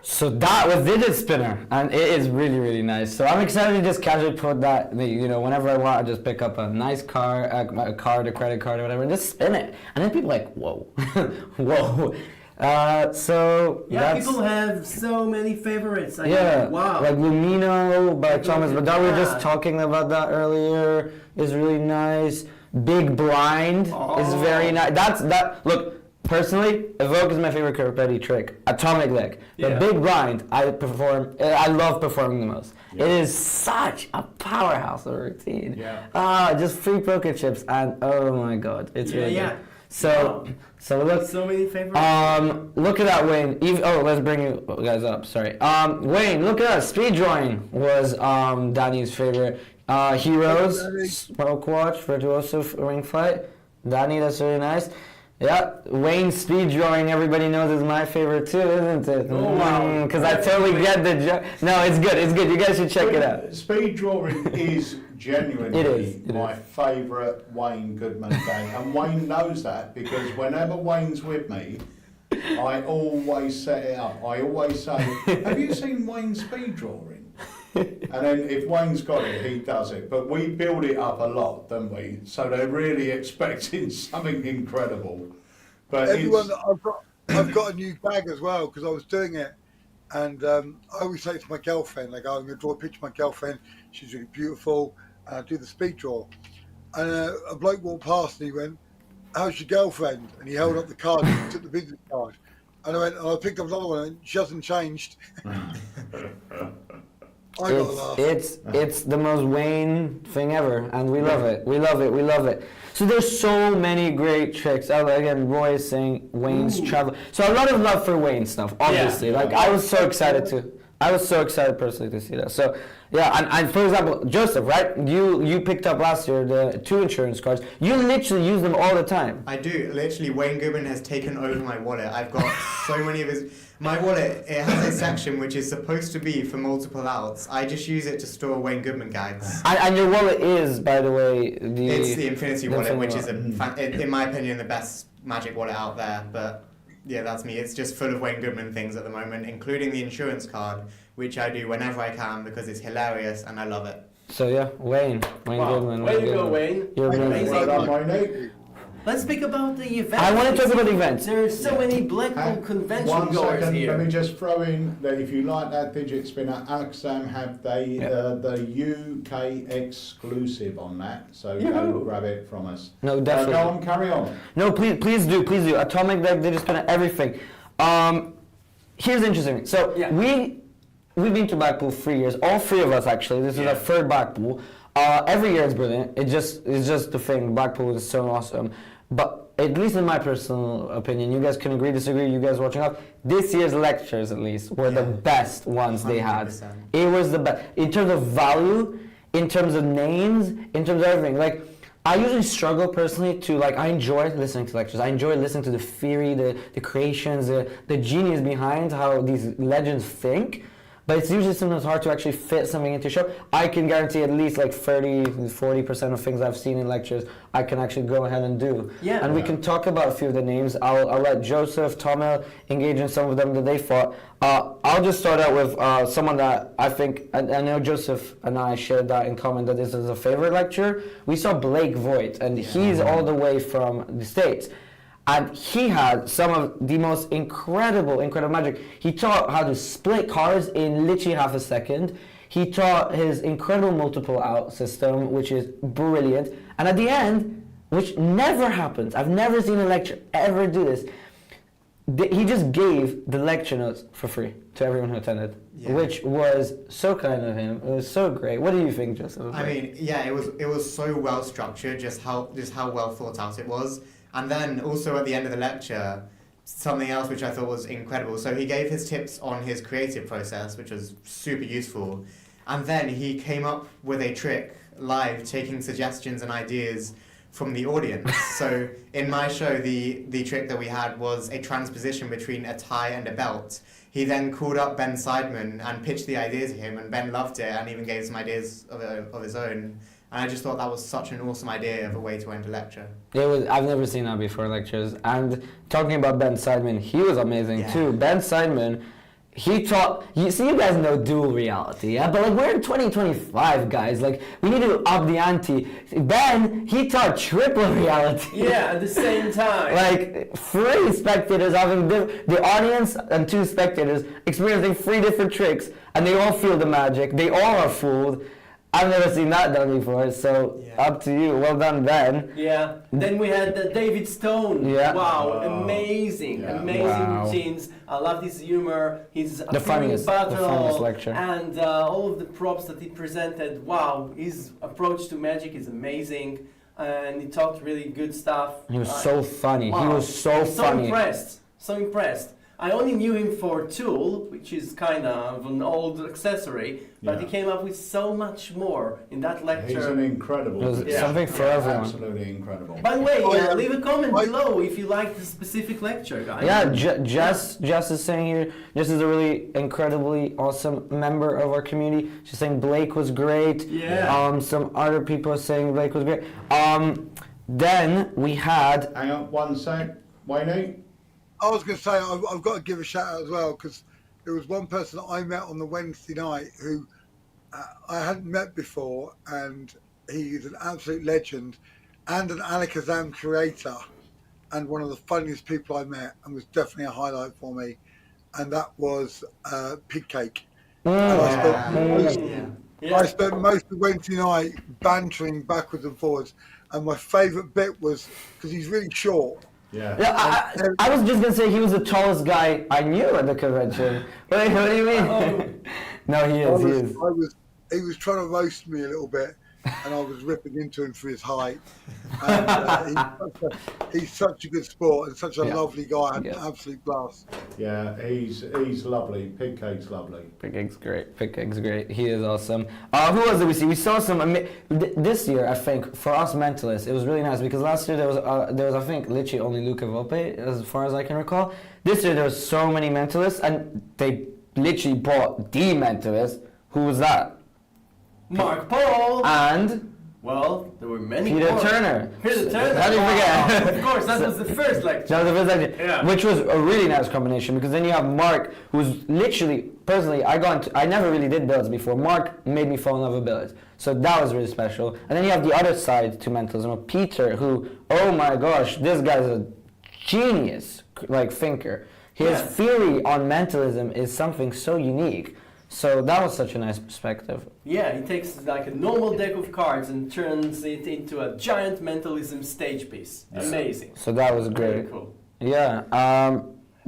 So that was Digit Spinner, and it is really, really nice. So I'm excited to just casually put that, whenever I want, I just pick up a nice car, a card, a credit card, or whatever, and just spin it. And then people are like, whoa, whoa. People have so many favorites. Wow. Like Lumino by Thomas, but we were just Yeah. talking about that earlier, is really nice. Big Blind is very nice. Look, personally, Evoke is my favorite karate trick. Atomic Leg. The Yeah. Big Blind, I love performing the most. Yeah. It is such a powerhouse of a routine. Yeah. Just free poker chips, and oh my god, it's really yeah. good. So look. So many favorites. Look at that, Wayne. Let's bring you guys up. Sorry. Wayne, look at that. Speed drawing was Danny's favorite. Heroes, Smoke Watch, Virtuoso Ring Fight. Danny, that's really nice. Yeah, Wayne speed drawing, everybody knows is my favorite too, isn't it? Oh, wow. Because I totally get the joke. No, it's good. It's good. You guys should check it out. Speed drawing is genuinely It my is. favourite Wayne Goodman game, and Wayne knows that because whenever Wayne's with me, I always set it up. I always say, "Have you seen Wayne speed drawing?" And then if Wayne's got it, he does it. But we build it up a lot, don't we? So they're really expecting something incredible. But Everyone, I've got a new bag as well because I was doing it, and I always say to my girlfriend, like, I'm going to draw a picture of my girlfriend. She's really beautiful, and I do the speed draw. And a bloke walked past and he went, "How's your girlfriend?" And he held up the card, and he took the business card, and I picked up another one, and she hasn't changed. I got a laugh. It's the most Wayne thing ever, and we love it. We love it. We love it. So there's so many great tricks. Again, Roy is saying Wayne's travel. So a lot of love for Wayne stuff, obviously. Like I was so excited personally to see that. So yeah, and for example, Joseph, right? You picked up last year the 2 insurance cards. You literally use them all the time. I do. Literally, Wayne Goodman has taken over my wallet. I've got so many of his... My wallet, it has a section which is supposed to be for multiple outs. I just use it to store Wayne Goodman gags. And your wallet is, by the way, It's the Infinity wallet, which is, Wallet. in my opinion, the best magic wallet out there. But yeah, that's me. It's just full of Wayne Goodman things at the moment, including the insurance card, which I do whenever I can because it's hilarious and I love it. So yeah, Wayne Goodman. Way to go, Wayne. You're Amazing. well done, Wayne. Let's speak about the events. I want to talk about the events. There's so many Blackpool convention One goers second, here. let me just throw in that if you like that fidget spinner, Alakazam have the UK exclusive on that, so go grab it from us. No, definitely. Go on, carry on. No, please do. Atomic Deck, they just spin everything. Here's the interesting thing. So we've been to Blackpool 3 years. All 3 of us actually. This is our 3rd Blackpool. Every year it's brilliant. It's just the thing. Blackpool is so awesome. But at least in my personal opinion, you guys can agree, disagree. You guys watching up. This year's lectures, at least, were the best ones they had. 100%. It was the best in terms of value, in terms of names, in terms of everything. Like, I usually struggle personally to, like, I enjoy listening to lectures. I enjoy listening to the theory, the creations, the genius behind how these legends think. But it's usually sometimes hard to actually fit something into a show. I can guarantee at least like 40% of things I've seen in lectures, I can actually go ahead and do. Yeah. And we can talk about a few of the names. I'll let Joseph, Tomel engage in some of them that they fought. I'll just start out with someone that I think, I know Joseph and I shared that in common, that this is a favorite lecture. We saw Blake Voigt, and he's all the way from the States. And he had some of the most incredible magic. He taught how to split cards in literally half a second. He taught his incredible multiple out system, which is brilliant. And at the end, which never happens, I've never seen a lecture ever do this, he just gave the lecture notes for free to everyone who attended, which was so kind of him. It was so great. What do you think, Joseph? I mean, yeah, it was so well structured, just how well thought out it was. And then also at the end of the lecture, something else which I thought was incredible. So he gave his tips on his creative process, which was super useful. And then he came up with a trick live, taking suggestions and ideas from the audience. So in my show, the trick that we had was a transposition between a tie and a belt. He then called up Ben Seidman and pitched the idea to him, and Ben loved it and even gave some ideas of his own. And I just thought that was such an awesome idea of a way to end a lecture. I've never seen that before, lectures. And talking about Ben Seidman, he was amazing too. Ben Seidman, he taught, you guys know dual reality, yeah? But like, we're in 2025, guys. Like, we need to up the ante. Ben, he taught triple reality. Yeah, at the same time. Like, 3 spectators having the audience and 2 spectators experiencing 3 different tricks, and they all feel the magic. They all are fooled. I've never seen that done before, so Yeah. up to you. Well done, Ben. Yeah. Then we had David Stone. Yeah. Wow, Oh. amazing, Yeah. amazing Wow. routines. I love his humor. His The funniest lecture. and all of the props that he presented. Wow, his approach to magic is amazing, and he talked really good stuff. He was so funny. He Wow. was so funny. impressed. So impressed. I only knew him for Tool, which is kind of an old accessory, but he Yeah. came up with so much more in that He's lecture. an incredible. It was Yeah. something for everyone. Absolutely incredible. By the way, Oh, yeah. leave a comment I- below if you like the specific lecture, guys. Yeah, Jess is saying here, Jess is a really incredibly awesome member of our community. She's saying Blake was great. Yeah. Some other people are saying Blake was great. Then we had, Hang on one sec, Wayne. I was going to say I've got to give a shout out as well because there was one person that I met on the Wednesday night who I hadn't met before, and he is an absolute legend and an Alakazam creator and one of the funniest people I met, and was definitely a highlight for me, and that was Pig Cake. And I spent most of Wednesday night bantering backwards and forwards, and my favourite bit was because he's really short. Yeah. I was just gonna say he was the tallest guy I knew at the convention. Wait, what do you mean? No, he is. He was trying to roast me a little bit, and I was ripping into him for his height. And, he's such a good sport and such a lovely guy. I had an absolute blast. Yeah, he's lovely. Pig Cake's lovely. Pig Cake's great. Pig Cake's great. He is awesome. Who else did we see? We saw some. This year, I think, for us mentalists, it was really nice because last year there was I think literally only Luca Volpe, as far as I can recall. This year there was so many mentalists, and they literally brought the mentalist. Who was that? Mark Paul. And Well, there were many Peter more. Turner. Peter Turner. How do you forget? Of course, that was the first lecture. That was the first lecture, Yeah. which was a really nice combination because then you have Mark, who's literally, personally, I never really did builds before. Mark made me fall in love with builds, so that was really special. And then you have the other side to mentalism of Peter, who, oh my gosh, this guy's a genius, like thinker. His theory on mentalism is something so unique. So that was such a nice perspective. Yeah, he takes like a normal deck of cards and turns it into a giant mentalism stage piece. Amazing. So that was Very great. cool. Yeah.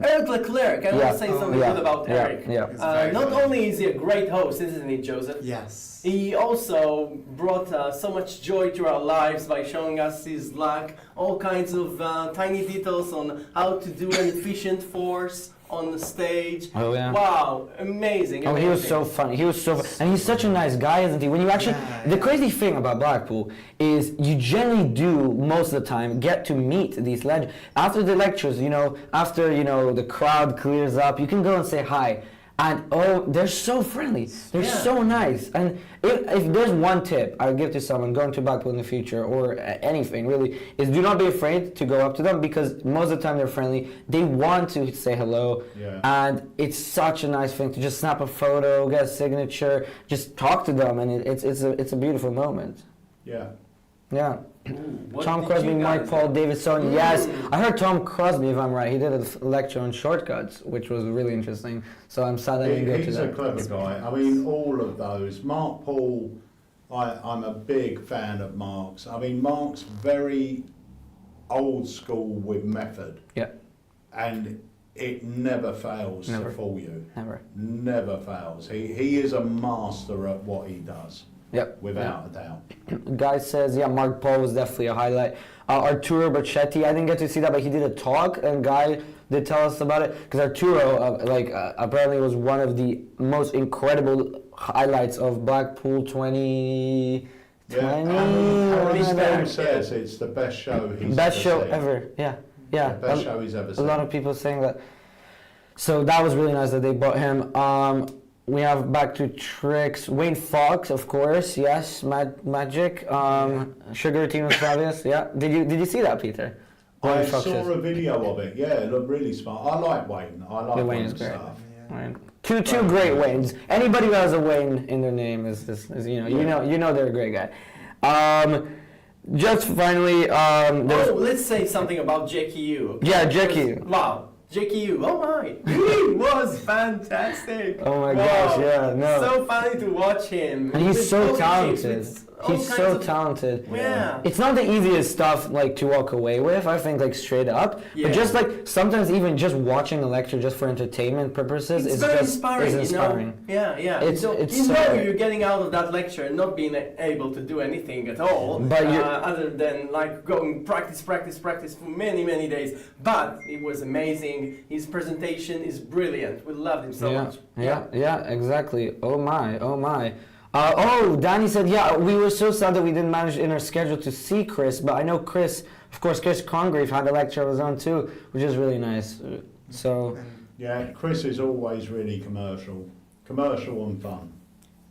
Eric Leclerc, I want to say something good about Eric. Yeah. very Not funny. only is he a great host, isn't he, Joseph? Yes. He also brought so much joy to our lives by showing us his luck, all kinds of tiny details on how to do an efficient force on the stage. Oh, yeah. Wow, amazing. Oh, he was amazing. so funny. He was so, and he's such a nice guy, isn't he? When you actually, the crazy thing about Blackpool is you generally do most of the time get to meet these legends after the lectures. After the crowd clears up, you can go and say hi. And oh, they're so friendly. They're so nice. And if there's one tip I would give to someone going to Blackpool in the future or anything really, is do not be afraid to go up to them because most of the time they're friendly. They want to say hello. Yeah. And it's such a nice thing to just snap a photo, get a signature, just talk to them, and it's a beautiful moment. Yeah. Yeah. What Tom did Crosby, you Mike guys Paul, do? Davidson. Yes, I heard Tom Crosby, if I'm right. He did a lecture on shortcuts, which was really interesting. So I'm sad I didn't go to He's that. a clever guy. I mean, all of those. Mark Paul, I'm a big fan of Mark's. I mean, Mark's very old school with method. Yeah, And it never fails Never. to fool you. never. Never fails. He is a master at what he does, Yep. without a doubt. Guy says, yeah, Mark Paul was definitely a highlight. Arturo Bracetti, I didn't get to see that, but he did a talk, and Guy did tell us about it. Because Arturo, apparently was one of the most incredible highlights of Blackpool 2020. Harry Stone says it's the best show he's Best ever show seen. ever, yeah. Yeah. The best show he's ever A seen. lot of people saying that. So that was really nice that they brought him. We have back to tricks. Wayne Fox, of course. Yes, Magic. Sugar Team of Flavius. Yeah. Did you see that, Peter? I Wayne Fox saw is- a video of it. Yeah, it looked really smart. I like Wayne. I like Yeah, Wayne Wayne's is great. stuff. Wayne. Two great Waynes. Anybody who has a Wayne in their name is you know they're a great guy. Just finally, there's Oh, let's say something about Jackie Yu. Yeah, Jackie. Wow. JQ, oh my, he was fantastic. Oh my gosh, yeah, no. So funny to watch him. And he's With so all the chicks, talented. with all He's kinds so of- talented. Yeah. It's not the easiest stuff like to walk away with, I think, like straight up. Yeah. But just like sometimes even just watching a lecture just for entertainment purposes It's is very just inspiring, is inspiring. you know? Yeah, yeah. It's- So it's you so- know you're getting out of that lecture and not being able to do anything at all, But you're- other than like going practice for many, many days. But it was amazing. His presentation is brilliant. We loved him so much. Yeah, exactly. Oh my, oh my. Danny said, yeah, we were so sad that we didn't manage in our schedule to see Chris, but I know Chris, of course, Chris Congreve had a lecture of his own too, which is really nice. So, Yeah, Chris is always really commercial and fun.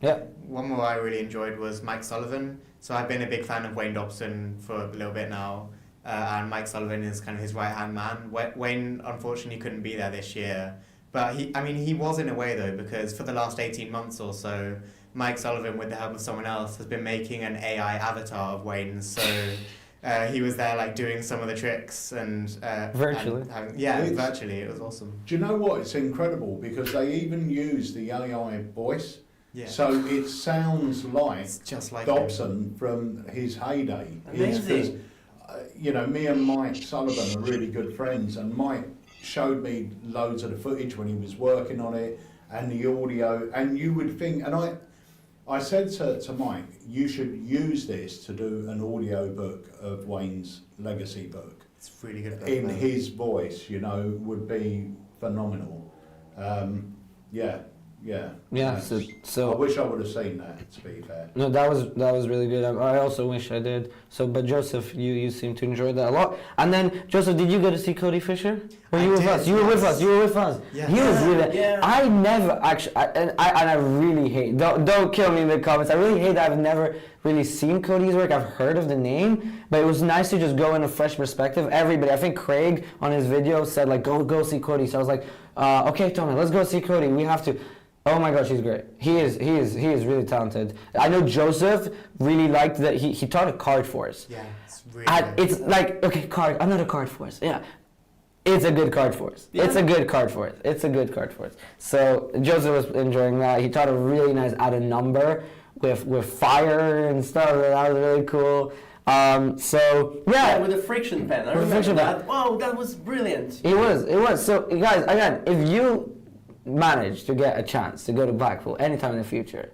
yeah. One more I really enjoyed was Mike Sullivan. So I've been a big fan of Wayne Dobson for a little bit now, and Mike Sullivan is kind of his right-hand man. Wayne unfortunately couldn't be there this year, but he was in a way though, because for the last 18 months or so, Mike Sullivan, with the help of someone else, has been making an AI avatar of Wayne. So he was there, like doing some of the tricks and Virtually. Virtually. It was awesome. Do you know what? It's incredible because they even use the AI voice. Yeah. So it sounds like It's just like Dobson from his heyday. Amazing. Me and Mike Sullivan are really good friends, and Mike showed me loads of the footage when he was working on it and the audio, and you would think, and I said to Mike, you should use this to do an audio book of Wayne's legacy book. It's really good. In his voice, would be phenomenal. Yeah. Yeah, I so wish I would have seen that, to be fair. no, that was really good. I also wish I did. So, but Joseph, you seem to enjoy that a lot. And then Joseph, did you go to see Cody Fisher? Or I you were with did, us? You were with yes. us. You were with us. Yes. He was really. Yeah. I never actually, and I really hate. Don't kill me in the comments. I really hate that I've never really seen Cody's work. I've heard of the name, but it was nice to just go in a fresh perspective. Everybody, I think Craig on his video said like go see Cody. So I was like, okay, Tony, let's go see Cody. We have to. Oh my gosh, he's great. He is really talented. I know Joseph really liked that he taught a card for us. Yeah, it's really And good. it's like, okay, another card for us. Yeah. It's a good card for us. Yeah. It's a good card for us. It's a good card for us. So Joseph was enjoying that. He taught a really nice add a number with fire and stuff. That was really cool. So yeah, With a friction pen. I With a remember friction pen. that. Wow, that was brilliant. It was. So guys, again, if you manage to get a chance to go to Blackpool anytime in the future,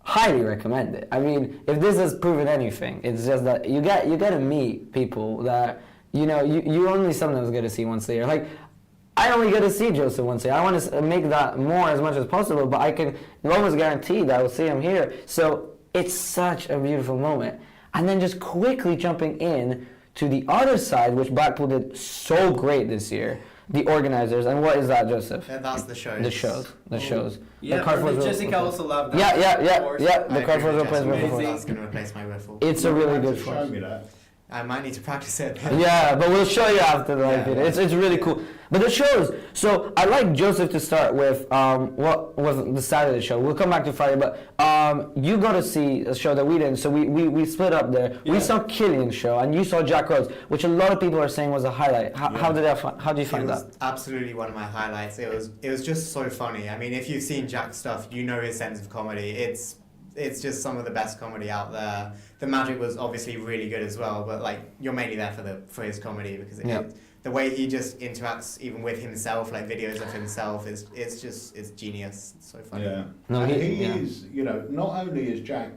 highly recommend it. I mean, if this has proven anything, it's just that you get to meet people that you only sometimes get to see once a year. Like I only get to see Joseph once a year. I want to make that more as much as possible, but I can almost guarantee that I will see him here. So it's such a beautiful moment. And then just quickly jumping in to the other side, which Blackpool did so great this year. The organizers, and what is that, Joseph? That's the shows. The shows. Yeah, the card but for Jessica also loved that. Yeah. of course. The card for replacement Amazing. riffle. That's going to replace my riffle. It's a really good Show force. me that. I might need to practice it. Yeah, but we'll show you after the live Yeah. video. It's really cool. But the shows. So I'd like Joseph to start with what was the Saturday show. We'll come back to Friday, but you got to see a show that we didn't. So we split up there. We Yeah. saw Killian's show, and you saw Jack Rhodes, which a lot of people are saying was a highlight. How did you It find was that? absolutely one of my highlights. It was just so funny. I mean, if you've seen Jack's stuff, you know his sense of comedy. It's just some of the best comedy out there. The magic was obviously really good as well, but like you're mainly there for his comedy because the way he just interacts even with himself, like videos of himself, it's genius. It's so funny. Yeah. No, And he- he yeah. is, not only is Jack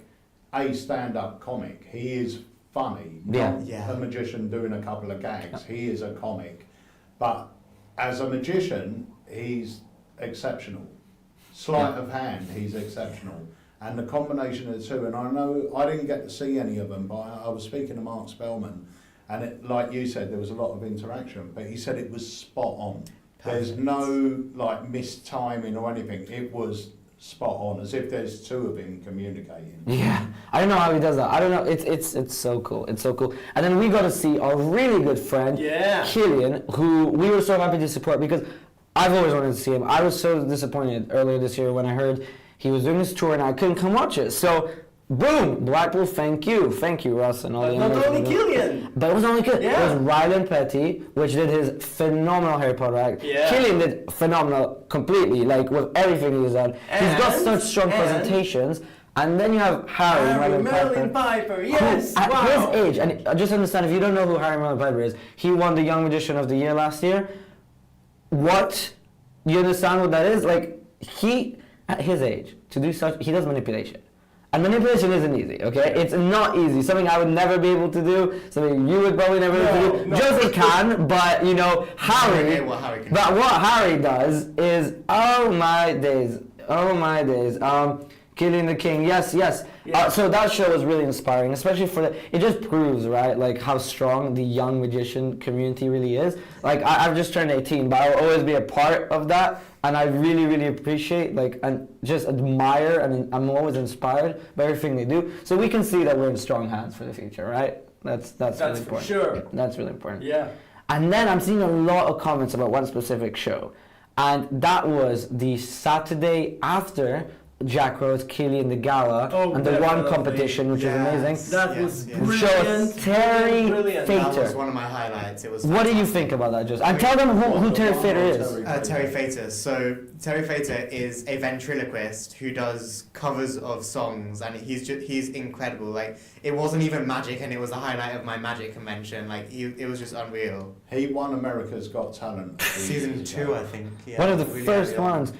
a stand-up comic, he is funny. Yeah. Not Yeah. a magician doing a couple of gags. He is a comic. But as a magician, he's exceptional. Sleight of hand, he's exceptional. And the combination of the two, and I know I didn't get to see any of them, but I was speaking to Mark Spellman, and like you said, there was a lot of interaction, but he said it was spot on. There's Perfect. no like missed timing or anything. It was spot on, as if there's two of him communicating. Yeah, I don't know how he does that. I don't know. It's so cool. It's so cool. And then we got to see our really good friend, Yeah. Killian, who we were so happy to support because I've always wanted to see him. I was so disappointed earlier this year when I heard he was doing his tour and I couldn't come watch it. So Boom! Blackpool, thank you, Russ, and all But the not others. only Killian. But it was only Killian. Yeah. It was Rylan Petty, which did his phenomenal Harry Potter act. Yeah. Killian did phenomenal completely, like with everything he's done. He's got such strong presentations. And then you have Harry Merlin Piper, yes, who, at wow. his age, and just understand, if you don't know who Harry Merlin Piper is, he won the Young Magician of the Year last year. What? You understand what that is? Like, he, at his age, to do such, he does manipulation. And manipulation isn't easy, okay? It's not easy. Something I would never be able to do, something you would probably never be able to do. No. Joseph can, but, you know, Harry, Okay, what Harry can but do. what Harry does is, oh my days. Killing the King, yes. So that show was really inspiring, especially for it just proves, right, like how strong the young magician community really is. Like I've just turned 18, but I'll always be a part of that, and I really, really appreciate, like, and just admire, and I'm always inspired by everything they do. So we can see that we're in strong hands for the future, right? That's really for important. sure. That's really important. Yeah. And then I'm seeing a lot of comments about one specific show, and that was the Saturday after Jack Rose, Killian the Gala, and the one definitely. competition, which is amazing. That Yes, was yes. The show was brilliant. Terry Brilliant. Fator. That was one of my highlights. It was. What do you fantastic. think about that, Joseph? And tell them who Terry Fator is. Terry Fator. So Terry Fator is a ventriloquist who does covers of songs, and he's incredible. Like, it wasn't even magic, and it was the highlight of my magic convention. Like, it was just unreal. He won America's Got Talent. Season 2, I think. Yeah, One of the really first early on. ones.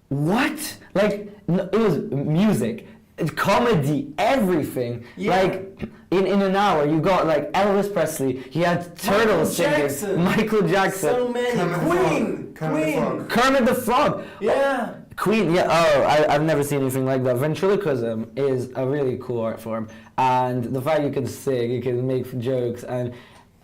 What? Like, it was music, comedy, everything. Yeah. Like, in an hour, you got like Elvis Presley. He had Turtles singing. Michael Jackson. So many. Kermit the Queen. Frog. Kermit the Frog. Yeah. Queen, yeah. Oh, I've never seen anything like that. Ventriloquism is a really cool art form, and the fact you can sing, you can make jokes, and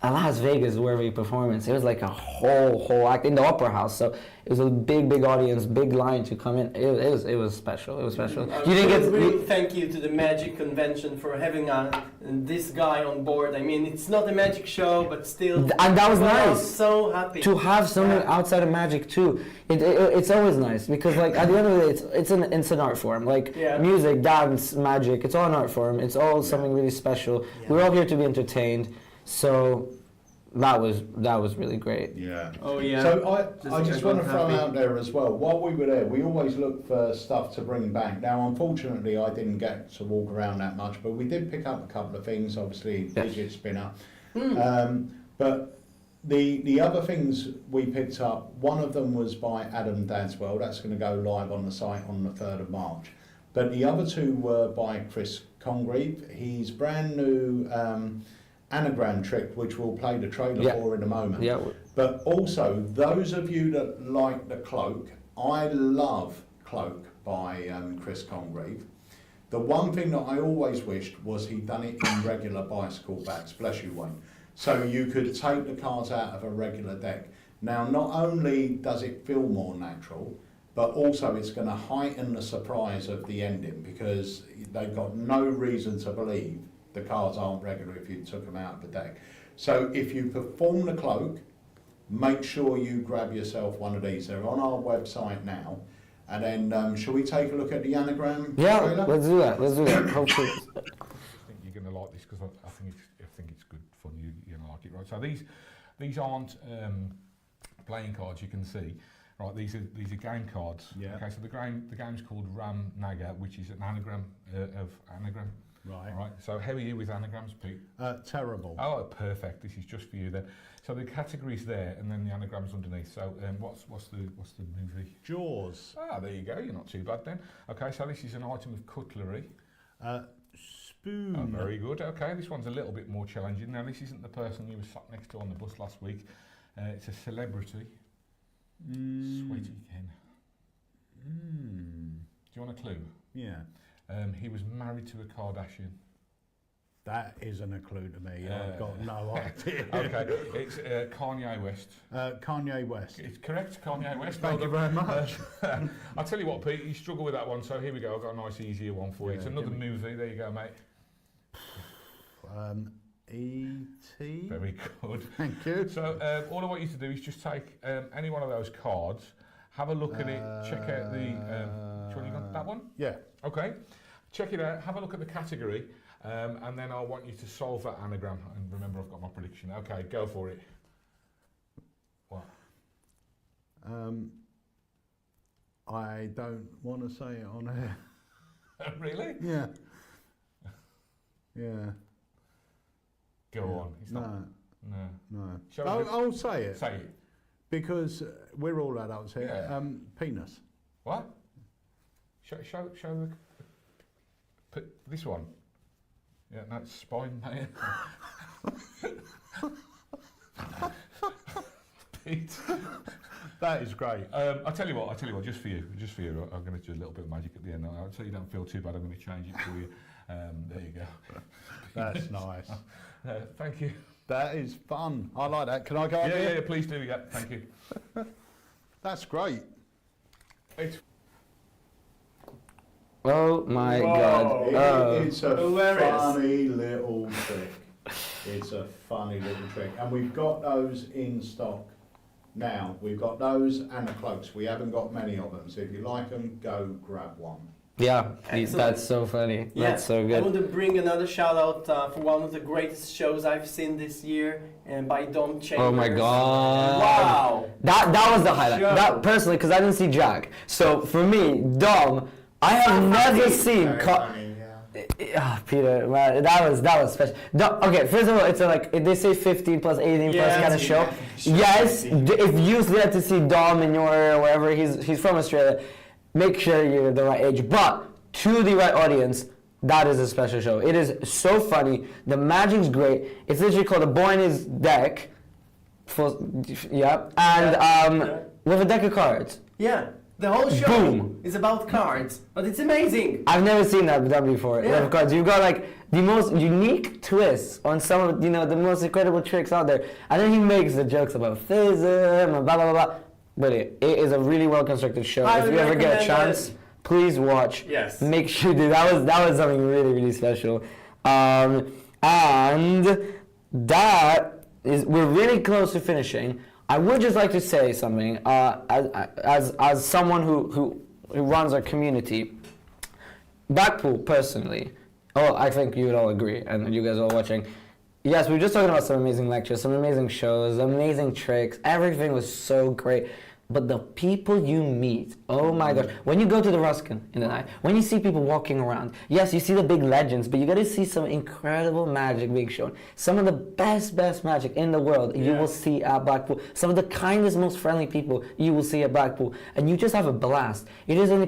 Las Vegas, wherever you performance, it was like a whole act in the Opera House. So it was a big audience, big line to come in. It was special. It was special. You didn't get. Real thank you to the Magic Convention for having this guy on board. I mean, it's not a magic show, but still. And that was I nice. so happy To have something outside of magic too, it's always nice, because like at the end of the day, it's an art form. Like Yeah. music, dance, magic, it's all an art form. It's all something really special. Yeah. We're all here to be entertained, so that was really great. Yeah. Oh yeah. So I Just just want to throw happy. out there as well, while we were there, we always look for stuff to bring back. Now, unfortunately, I didn't get to walk around that much, but we did pick up a couple of things, obviously, Yes. digit spinner. But the other things we picked up, one of them was by Adam Dadswell. That's going to go live on the site on the 3rd of March. But the other two were by Chris Congreve. His brand new anagram trick, which we'll play the trailer Yeah. for in a moment. Yeah. But also, those of you that like the cloak, I love Cloak by Chris Congreve. The one thing that I always wished was he'd done it in regular bicycle backs, bless you, Wayne. So you could take the cards out of a regular deck. Now, not only does it feel more natural, but also it's going to heighten the surprise of the ending, because they've got no reason to believe the cards aren't regular if you took them out of the deck. So if you perform the cloak, make sure you grab yourself one of these. They're on our website now. And then, shall we take a look at the anagram Yeah, trailer? let's do that. Hopefully. I think you're going to like this, because I think it's good fun. You're going to like it, right? So these aren't playing cards. You can see, right? These are game cards. Yeah. Okay. So the game's called Ram Naga, which is an anagram of anagram. Right. All right. So how are you with anagrams, Pete? Terrible. Oh, perfect. This is just for you then. So the category's there, and then the anagrams underneath. So what's the movie? Jaws. Ah, there you go. You're not too bad then. Okay. So this is an item of cutlery. Spoon. Oh, very good. Okay, this one's a little bit more challenging. Now, this isn't the person you were sat next to on the bus last week. It's a celebrity. Sweaty Ken. Do you want a clue? Yeah. He was married to a Kardashian. That isn't a clue to me. I've got no idea. Okay, it's Kanye West. Kanye West. It's correct, Kanye West. Thank you very much. I'll tell you what, Pete, you struggle with that one, so here we go. I've got a nice, easier one for you. It's Yeah, another give me- movie. There you go, mate. E.T. Very good. Thank you. So all I want you to do is just take any one of those cards, have a look at it, check out the. Do you want that one? Yeah. Okay. check it out, have a look at the category, and then I want you to solve that anagram. And remember, I've got my prediction. Okay, go for it. What? I don't want to say it on air. Really? Yeah. Yeah. Go on. It's not. No. No. I'll say it. Say it. Because we're all adults here. Yeah. Penis. What? Show the. Put this one. Yeah, that's spine. Pete. That is great. I tell you what, just for you, I'm going to do a little bit of magic at the end. So you don't feel too bad, I'm going to change it for you. There you go. That's nice. Thank you. That is fun. I like that. Can I go? Yeah, please do. Yeah, thank you. That's great. Oh my Whoa. God. Oh. It's a Hilarious. funny little trick. It's a funny little trick. And we've got those in stock now. We've got those and the cloaks. We haven't got many of them. So if you like them, go grab one. Yeah, Excellent. that's so funny. Yeah, That's so I good. want to bring another shout out for one of the greatest shows I've seen this year, and by Dom Chambers. Oh my God. Wow. That was the highlight. Show. That personally, because I didn't see Jack. So for me, Dom, I have never seen. Very funny, yeah. Peter, man, that was special. Okay, first of all, it's they say 15 plus 18 plus Yeah, kind of it's show. Yes, if you get to see Dom in your area or wherever he's from Australia, make sure you're the right age. But to the right audience, that is a special show. It is so funny. The magic's great. It's literally called a boy in his deck. And with a deck of cards. Yeah, the whole show Boom. is about cards, but it's amazing. I've never seen that done before. Yeah. Of course, you've got like the most unique twists on some of the most incredible tricks out there, and then he makes the jokes about physics and blah blah blah. Brilliant! It is a really well constructed show. I If would you ever get a recommend chance, please watch. Yes. Make sure you do. That was something really special, and that is we're really close to finishing. I would just like to say something as someone who runs our community. Blackpool, personally, I think you would all agree, and you guys all watching. Yes, we were just talking about some amazing lectures, some amazing shows, amazing tricks. Everything was so great. But the people you meet, oh my gosh. When you go to the Ruskin in the night, when you see people walking around, yes, you see the big legends, but you got to see some incredible magic being shown. Some of the best magic in the world you will see at Blackpool. Some of the kindest, most friendly people you will see at Blackpool. And you just have a blast. It is an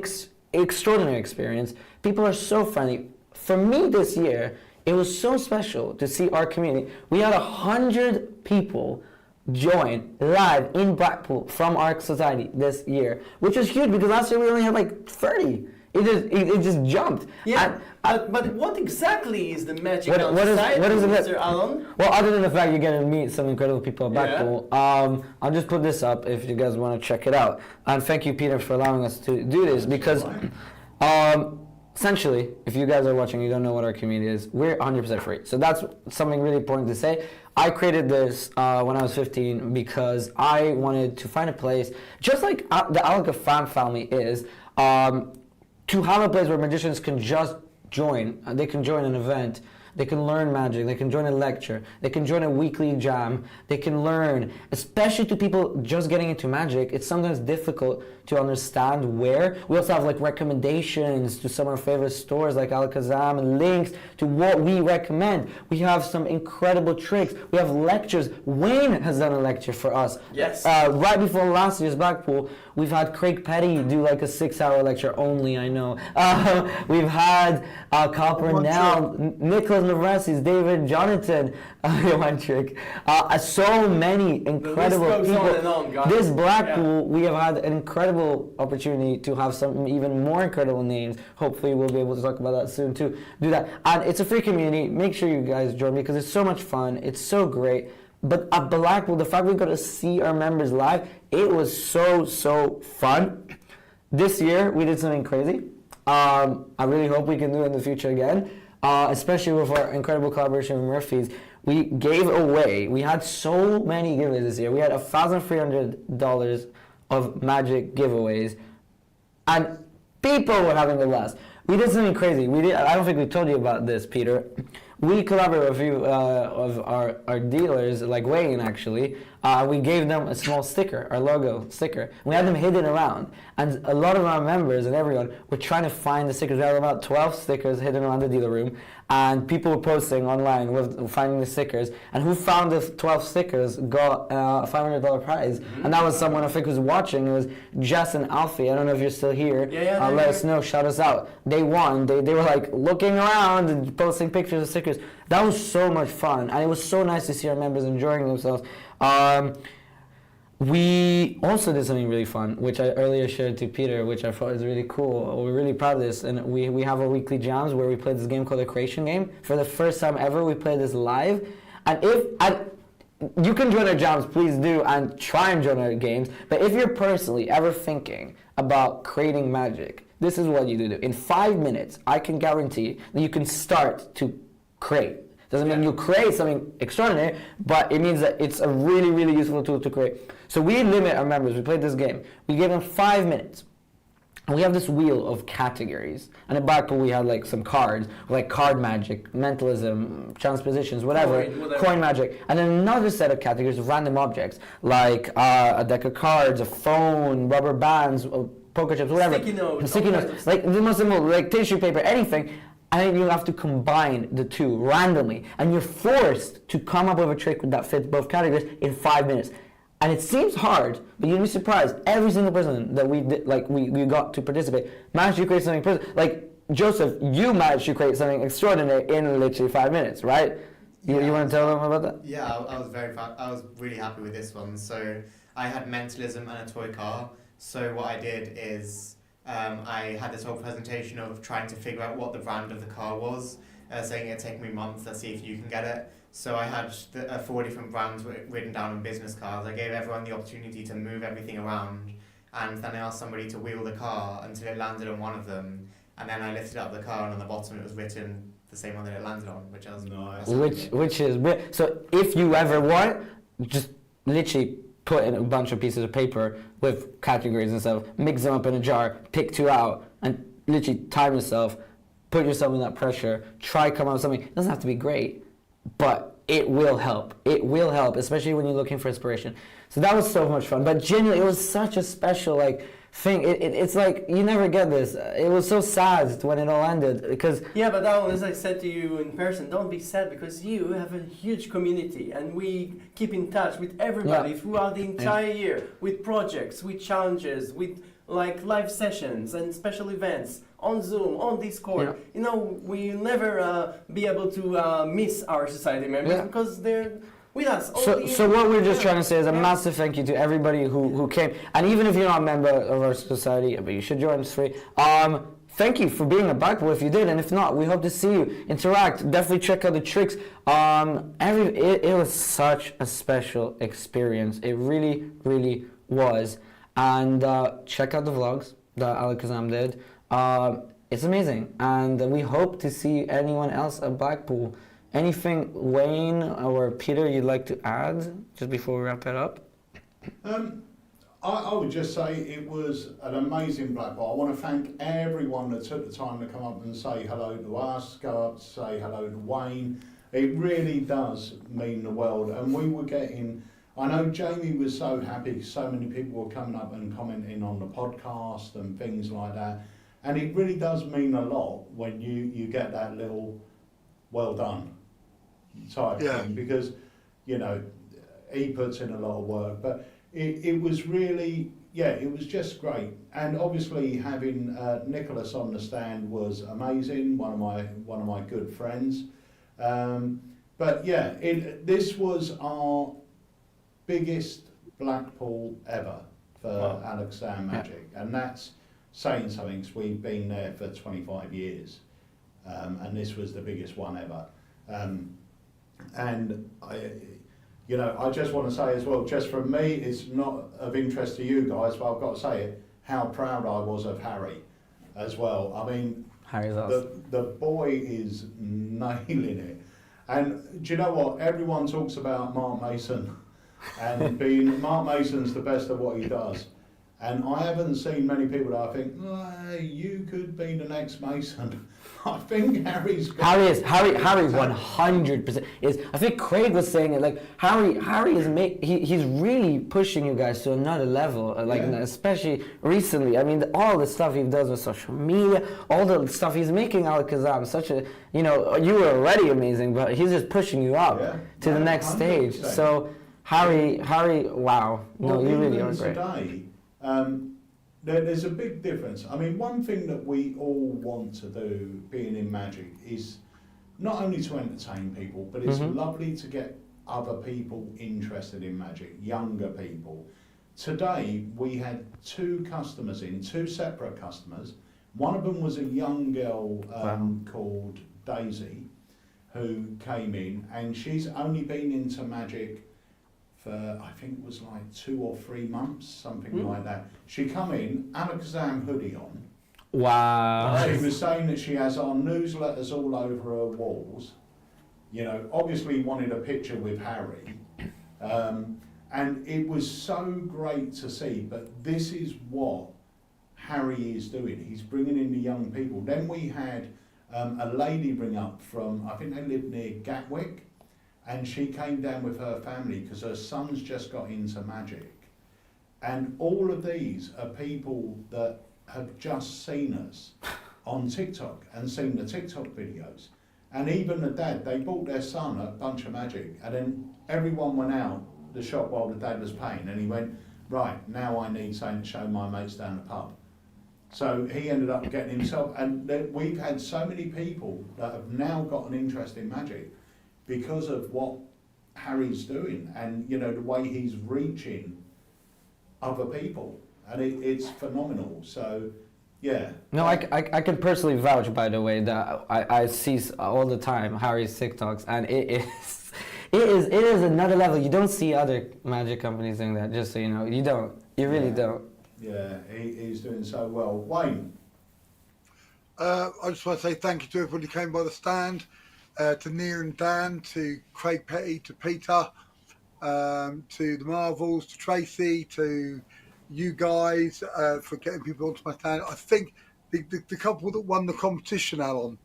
extraordinary experience. People are so friendly. For me this year, it was so special to see our community. We had 100 people join live in Blackpool from our society this year, which is huge because last year we only had like 30. It just jumped. Yeah, but what exactly is the magic What is it? Mr. Alan? Well, other than the fact you're going to meet some incredible people at Blackpool, I'll just put this up if you guys want to check it out. And thank you, Peter, for allowing us to do this because essentially, if you guys are watching, you don't know what our community is, we're 100% free. So that's something really important to say. I created this when I was 15 because I wanted to find a place, just like the Alakazam family is, to have a place where magicians can just join. They can join an event. They can learn magic. They can join a lecture. They can join a weekly jam. They can learn, especially to people just getting into magic. It's sometimes difficult to understand where. We also have like recommendations to some of our favorite stores like Alakazam and links to what we recommend. We have some incredible tricks. We have lectures. Wayne has done a lecture for us. Yes. Right before last year's Blackpool, we've had Craig Petty do like a 6-hour lecture only, I know. We've had Carl Purnell, Nicholas Navrassis, David Jonathan, one trick. So many incredible goes people. on and on, guys. This Blackpool, we have had an incredible opportunity to have some even more incredible names. Hopefully we'll be able to talk about that soon too. Do that. And it's a free community. Make sure you guys join because it's so much fun. It's so great. But at Blackpool, the fact we got to see our members live, it was so fun. This year, we did something crazy. I really hope we can do it in the future again, especially with our incredible collaboration with Murphy's. We gave away, we had so many giveaways this year. We had $1,300 of magic giveaways, and people were having a blast. We did something crazy. I don't think we told you about this, Peter. We collaborated with a few of our dealers, like Wayne actually. We gave them a small sticker, our logo sticker. We had them hidden around. And a lot of our members and everyone were trying to find the stickers. We had about 12 stickers hidden around the dealer room. And people were posting online with finding the stickers. And who found the 12 stickers got a $500 prize. And that was someone I think was watching. It was Jess and Alfie. I don't know if you're still here. Let us know. Shout us out. They won. They were like looking around and posting pictures of stickers. That was so much fun. And it was so nice to see our members enjoying themselves. We also did something really fun, which I earlier shared to Peter, which I thought was really cool. We're really proud of this, and we have our weekly jams where we play this game called the Creation Game. For the first time ever, we play this live, and you can join our jams, please do, and try and join our games. But if you're personally ever thinking about creating magic, this is what you do. In 5 minutes, I can guarantee that you can start to create. Doesn't mean you create something extraordinary, but it means that it's a really, really useful tool to create. So we limit our members. We played this game. We give them 5 minutes. And we have this wheel of categories. And at Blackpool, we had like some cards, like card magic, mentalism, transpositions, whatever. Coin magic. And then another set of categories of random objects, like a deck of cards, a phone, rubber bands, poker chips, whatever. Sticky notes. Like the most simple, like tissue paper, anything. And then you have to combine the two randomly. And you're forced to come up with a trick that fits both categories in 5 minutes. And it seems hard, but you'd be surprised. Every single person that we did, we got to participate managed to create something. Like Joseph, you managed to create something extraordinary in literally 5 minutes, right? You want to tell them about that? Yeah, I was really happy with this one. So I had mentalism and a toy car. So what I did is I had this whole presentation of trying to figure out what the brand of the car was, saying it'd take me months. Let's see if you can get it. So I had 4 different brands written down on business cards. I gave everyone the opportunity to move everything around, and then I asked somebody to wheel the car until it landed on one of them, and then I lifted up the car, and on the bottom it was written the same one that it landed on, which I was nice. Which is weird. So if you ever want, just literally put in a bunch of pieces of paper with categories and stuff, mix them up in a jar, pick 2 out, and literally time yourself, put yourself in that pressure, try come up with something. It doesn't have to be great, but it will help. It will help, especially when you're looking for inspiration. So that was so much fun. But genuinely, it was such a special thing. It's like you never get this. It was so sad when it all ended because. Yeah, but that one, as I said to you in person, don't be sad because you have a huge community, and we keep in touch with everybody throughout the entire year with projects, with challenges, with like live sessions and special events on Zoom, on Discord. You know, we'll never be able to miss our society members because they're with us. So what we're just trying to say is a massive thank you to everybody who came. And even if you're not a member of our society, but you should join, it's free. Thank you for being a Blackpool if you did, and if not, we hope to see you interact. Definitely check out the tricks. It was such a special experience. It really, really was. And check out the vlogs that Alakazam did. It's amazing, and we hope to see anyone else at Blackpool. Anything, Wayne or Peter, you'd like to add just before we wrap it up? I would just say it was an amazing Blackpool. I want to thank everyone that took the time to come up and say hello to us, go up to say hello to Wayne. It really does mean the world. And we were getting, I know Jamie was so happy, so many people were coming up and commenting on the podcast and things like that. And it really does mean a lot when you get that little well done type thing, because, you know, he puts in a lot of work, but it was really, it was just great. And obviously having Nicholas on the stand was amazing, one of my good friends. But this was our biggest Blackpool ever for Alakazam Magic, and that's saying something, 'cause we've been there for 25 years, and this was the biggest one ever. And I just want to say as well, just from me, it's not of interest to you guys, but I've got to say it, how proud I was of Harry as well. I mean, Harry's awesome. The boy is nailing it. And do you know what? Everyone talks about Mark Mason and Mark Mason's the best at what he does. And I haven't seen many people that I think, you could be the next Mason. I think Harry's got... Harry 100% is. I think Craig was saying it, like, Harry is he's really pushing you guys to another level, like, especially recently. I mean, all the stuff he does with social media, all the stuff he's making Alakazam such a, you know, you were already amazing, but he's just pushing you up to the next 100%. stage. So Harry, wow, no, you really are great. Today, there's a big difference. I mean, one thing that we all want to do, being in Magic, is not only to entertain people, but it's lovely to get other people interested in Magic, younger people. Today, we had two separate customers. One of them was a young girl called Daisy, who came in, and she's only been into Magic for, I think it was like 2 or 3 months, something like that. She come in, Alakazam hoodie on. Wow. She was saying that she has our newsletters all over her walls. You know, obviously wanted a picture with Harry. And it was so great to see, but this is what Harry is doing. He's bringing in the young people. Then we had a lady ring up from, I think they live near Gatwick, and she came down with her family because her son's just got into Magic. And all of these are people that have just seen us on TikTok and seen the TikTok videos. And even the dad, they bought their son a bunch of Magic, and then everyone went out the shop while the dad was paying, and he went, right, now I need something to show my mates down the pub. So he ended up getting himself, and we've had so many people that have now got an interest in Magic because of what Harry's doing, and you know, the way he's reaching other people, and it's phenomenal. So yeah. No, I can personally vouch, by the way, that I see all the time Harry's TikToks, and it is another level. You don't see other Magic companies doing that, just so you know. You really don't. Yeah, he's doing so well. Wayne? I just want to say thank you to everybody who came by the stand, to Nia and Dan, to Craig Petty, to Peter, to the Marvels, to Tracy, to you guys for getting people onto my stand. I think the couple that won the competition, Alan,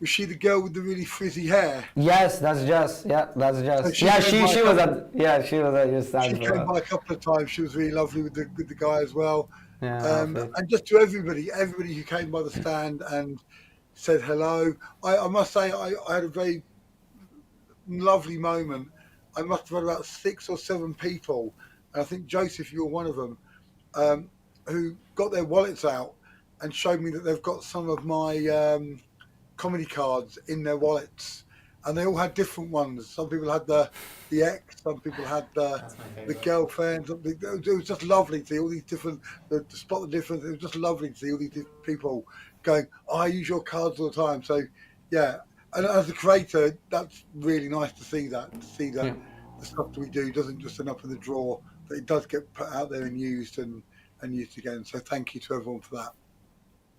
was she the girl with the really frizzy hair? Yes, that's Jess. Yeah, that's Jess. So She was at your stand. She came by a couple of times. She was really lovely with the guy as well. Yeah, and just to everybody who came by the stand and said hello. I must say I had a very lovely moment. I must have had about 6 or 7 people, and I think Joseph, you were one of them, who got their wallets out and showed me that they've got some of my comedy cards in their wallets, and they all had different ones. Some people had the ex, some people had the girlfriend. It was just lovely to see all these different, to spot the difference. It was just lovely to see all these different people going, oh, I use your cards all the time. So yeah, and as a creator, that's really nice to see that, the stuff that we do doesn't just end up in the drawer, that it does get put out there and used and used again. So thank you to everyone for that.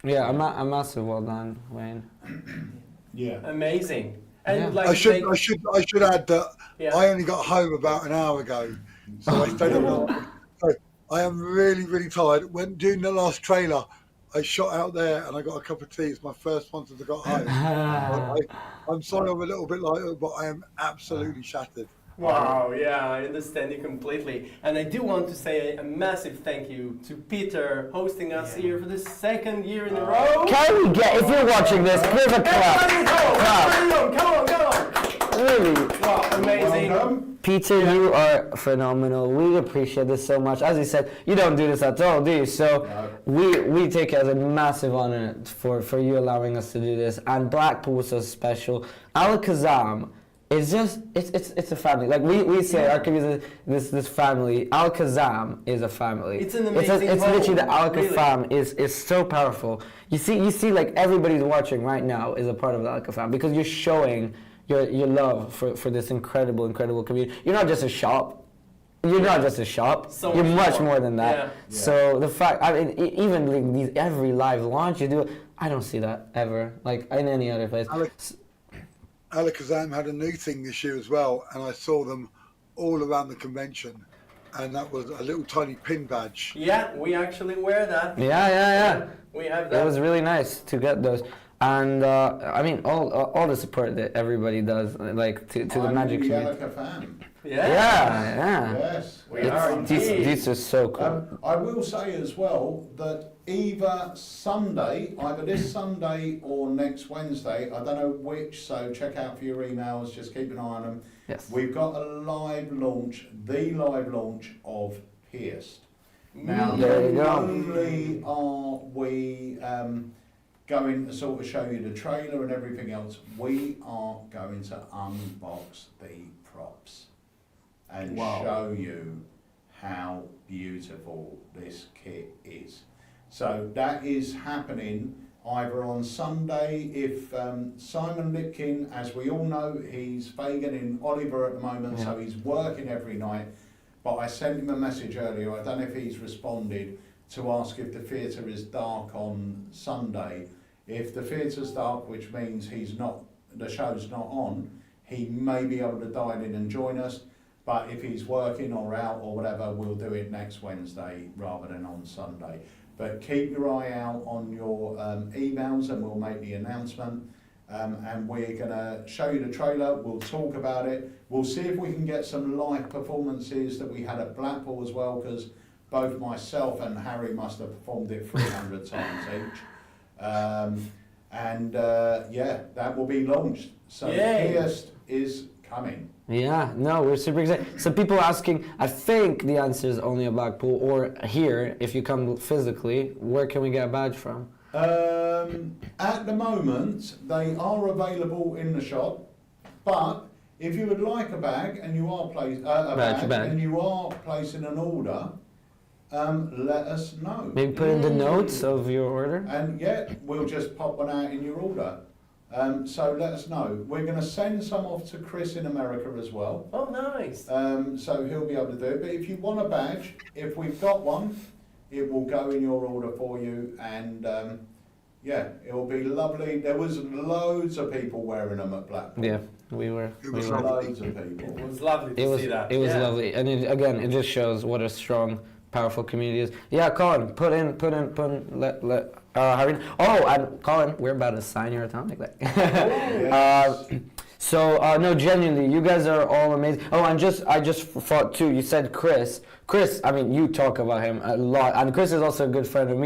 Yeah, a massive well done, Wayne. Yeah, amazing. And I should add that I only got home about an hour ago, so I stayed up. So I am really, really tired. When doing the last trailer, I shot out there and I got a cup of tea. It's my first one since I got home. I'm sorry I'm a little bit lighter, but I am absolutely shattered. Wow, yeah, I understand you completely. And I do want to say a massive thank you to Peter hosting us here for the 2nd year in a row. Can we get, if you're watching this, give a clap. Come on. Really? Wow, amazing. Welcome. Peter, you are phenomenal. We appreciate this so much. As you said, you don't do this at all, do you? So we take it as a massive honor for you allowing us to do this. And Blackpool was so special. Alakazam. It's just, it's a family. Like we say, our community, this family, Alakazam is a family. It's an amazing It's literally the Alakazam really. is so powerful. You see, like everybody's watching right now is a part of the Alakazam because you're showing your love for this incredible community. You're not just a shop. You're not just a shop. So you're much more than that. Yeah. So the fact, I mean, even like every live launch you do, I don't see that ever like in any other place. Alakazam had a new thing this year as well, and I saw them all around the convention. and that was a little tiny pin badge. Yeah, we actually wear that. Yeah. We have It that. was really nice to get those. And I mean, all the support that everybody does, like to the Magic I'm a community. Alaka fan. Yeah. Yes. We are These indeed. are so cool. I will say as well that either this Sunday or next Wednesday, I don't know which, so check out for your emails, just keep an eye on them. Yes. We've got the live launch of Pierced. Now, There you not go. only are we going to sort of show you the trailer and everything else, we are going to unbox the props and show you how beautiful this kit is. So that is happening either on Sunday, if Simon Lipkin, as we all know, he's Fagan in Oliver at the moment, so he's working every night. But I sent him a message earlier, I don't know if he's responded, to ask if the theatre is dark on Sunday. If the theatre's dark, which means the show's not on, he may be able to dial in and join us. But if he's working or out or whatever, we'll do it next Wednesday rather than on Sunday. But keep your eye out on your emails and we'll make the announcement. And we're going to show you the trailer, we'll talk about it. We'll see if we can get some live performances that we had at Blackpool as well, because both myself and Harry must have performed it 300 times each. That will be launched. So Pierced is coming. Yeah, no, we're super excited. So people asking, I think the answer is only a Blackpool or here, if you come physically, where can we get a badge from? At the moment, they are available in the shop, but if you would like a bag and you are and you are placing an order, let us know. Maybe put in the notes of your order. And we'll just pop one out in your order. So let us know. We're going to send some off to Chris in America as well. Oh, nice. So he'll be able to do it. But if you want a badge, if we've got one, it will go in your order for you. And it will be lovely. There was loads of people wearing them at Blackpool. Yeah, we were. Loads of people. It was lovely to see that. It was lovely. And it just shows what a strong, powerful community is. Yeah, Colin, put in, let Harry. Oh, and Colin, we're about to sign your atomic. No, genuinely, you guys are all amazing. Oh, and I just thought too. You said Chris. Chris, I mean, you talk about him a lot, and Chris is also a good friend of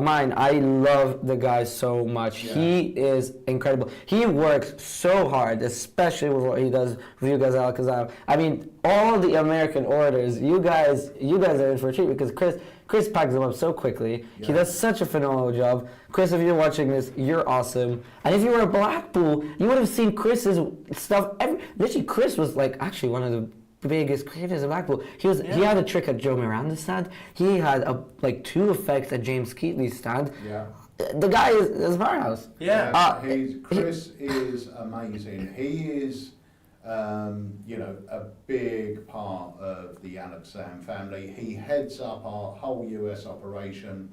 mine. I love the guy so much. Yeah. He is incredible. He works so hard, especially with what he does with you guys, Alakazam. I mean, all the American orders, you guys are in for a treat because Chris packs them up so quickly. Yeah. He does such a phenomenal job. Chris, if you're watching this, you're awesome. And if you were at Blackpool, you would have seen Chris's stuff. Literally, Chris was actually one of the biggest creators of Blackpool. He had a trick at Joe Miranda's stand. He had 2 effects at James Keatley's stand. Yeah. The guy is powerhouse. Yeah. Chris is amazing. He is a big part of the Alakazam family. He heads up our whole US operation.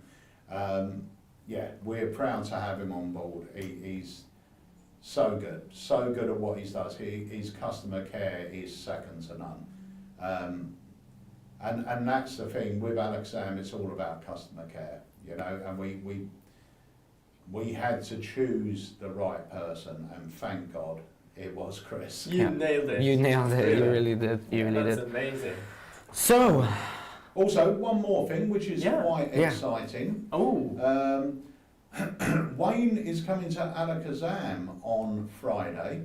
We're proud to have him on board. He's so good at what he does. His customer care is second to none. And that's the thing with Alakazam, it's all about customer care, and we had to choose the right person, and thank God it was Chris. You nailed it. You nailed it. Really. You really did. That's amazing. So, also one more thing, which is quite exciting. Oh. Wayne is coming to Alakazam on Friday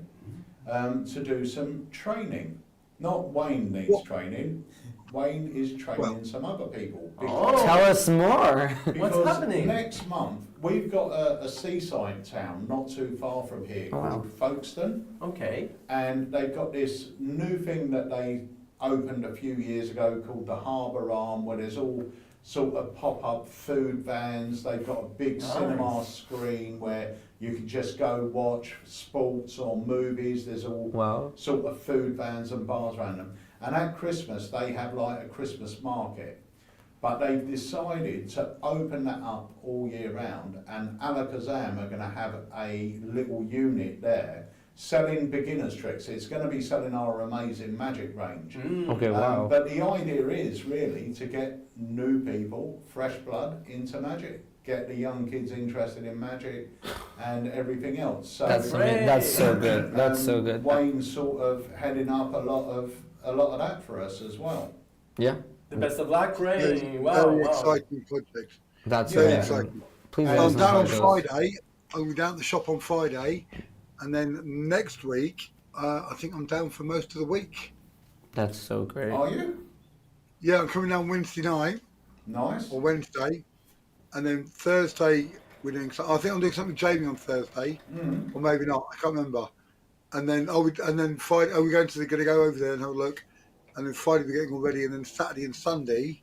to do some training. Not Wayne needs training. Wayne is training some other people. Tell us more. What's happening? Next month we've got a seaside town not too far from here called Folkestone. Okay. And they've got this new thing that they opened a few years ago called the Harbour Arm, where there's all sort of pop-up food vans. They've got a big cinema screen where you can just go watch sports or movies. There's all sort of food vans and bars around them. And at Christmas, they have a Christmas market. But they've decided to open that up all year round, and Alakazam are going to have a little unit there selling beginners tricks. It's going to be selling our amazing magic range. Okay, wow. But the idea is really to get new people, fresh blood, into magic. Get the young kids interested in magic and everything else. So That's so good. That's so good. Wayne's sort of heading up a lot of that for us as well. Yeah. The best of luck, Ray. Very Wow. exciting project. That's Very amazing. exciting. Please And let us I'm know down how on it goes. Friday. I'll be down at the shop on Friday, and then next week, I think I'm down for most of the week. That's so great. Are you? Yeah, I'm coming down Wednesday night Nice. or Wednesday, and then Thursday we're doing. I think I'm doing something with Jamie on Thursday, or maybe not. I can't remember. And then Friday, we're going to go over there and have a look, and then Friday we're getting all ready, and then Saturday and Sunday,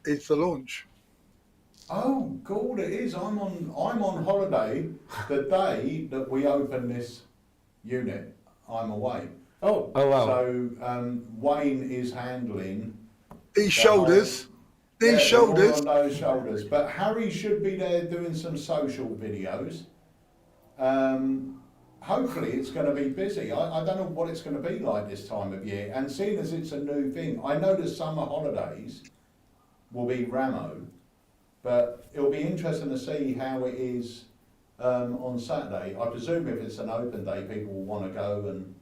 it's the launch. Oh, God, it is. I'm on holiday the day that we open this unit. I'm away. Oh, wow. So Wayne is handling These shoulders. Yeah, These they're all shoulders. on those shoulders. But Harry should be there doing some social videos. Hopefully it's going to be busy. I don't know what it's going to be like this time of year. And seeing as it's a new thing, I know the summer holidays will be Ramo, but it'll be interesting to see how it is on Saturday. I presume if it's an open day, people will want to go and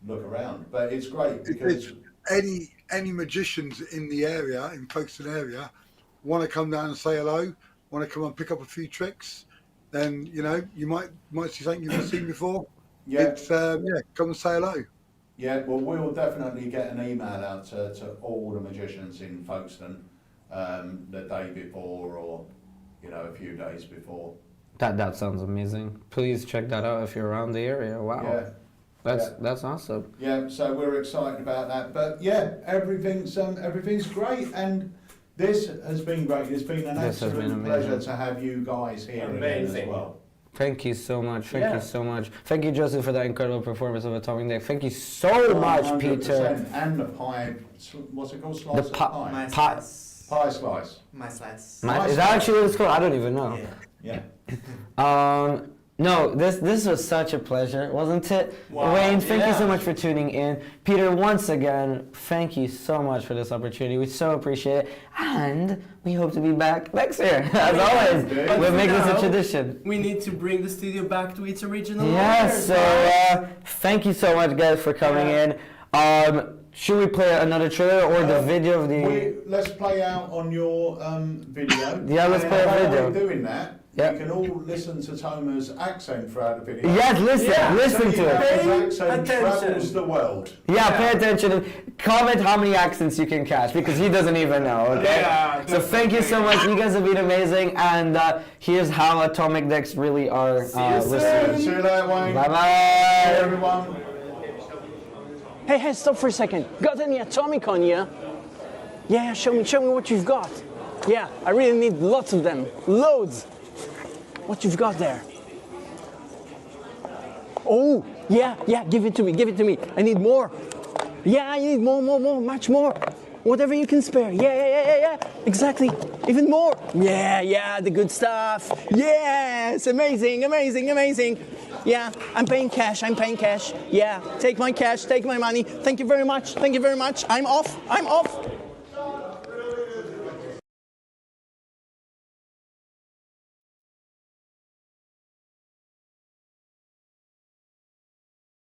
look around. But it's great because If any magicians in the area, in Folkestone area, want to come down and say hello, want to come and pick up a few tricks, then you might see something you've never seen before. yeah, Come and say hello. yeah. Well, we'll definitely get an email out to all the magicians in Folkestone the day before, or a few days before. That sounds amazing. Please check that out if you're around the area. Wow. Yeah. That's awesome. Yeah, so we're excited about that. But yeah, everything's great, and this has been great. It's been an This has been absolute pleasure amazing. to have you guys here again as Amazing. well. Thank you so much. Thank Yeah. you so much. Thank you, Joseph, for that incredible performance of Atomic Deck. Thank you so much, 100%. Peter. And the pie, what's it called? Slice The of pie. My pie. slice. Pie slice. My slice. Is that actually what it's called? I don't even know. Yeah. Yeah. No, this was such a pleasure, wasn't it? Wow, Wayne, thank you so yeah. much for tuning in. Peter, once again, thank you so much for this opportunity. We so appreciate it. And we hope to be back next year. As always, But we'll for make this a now, tradition. we need to bring the studio back to its original Yes, layers. so thank you so much, guys, for coming in. Should we play another trailer or the video of the... Let's play out on your video. Yeah, let's And play a while video. we're doing that, Yeah. you can all listen to Toma's accent throughout the video. Yes, listen, Yeah, listen See to how it. his Pay accent attention. travels the world. Yeah, pay attention and comment how many accents you can catch because he doesn't even know, okay? Yeah, So thank you so much. You guys have been amazing. And here's how Atomic Decks really are See you soon. listened. See you later, Wayne. Bye-bye. Hey, everyone. Hey, stop for a second. Got any atomic on you? Yeah, show me what you've got. Yeah, I really need lots of them. Loads. What you've got there? Oh, yeah, give it to me. I need more. Yeah, I need more, much more. Whatever you can spare. Yeah. Exactly. Even more. Yeah, the good stuff. Yes, amazing. Yeah, I'm paying cash. Yeah, take my cash, take my money. Thank you very much. I'm off.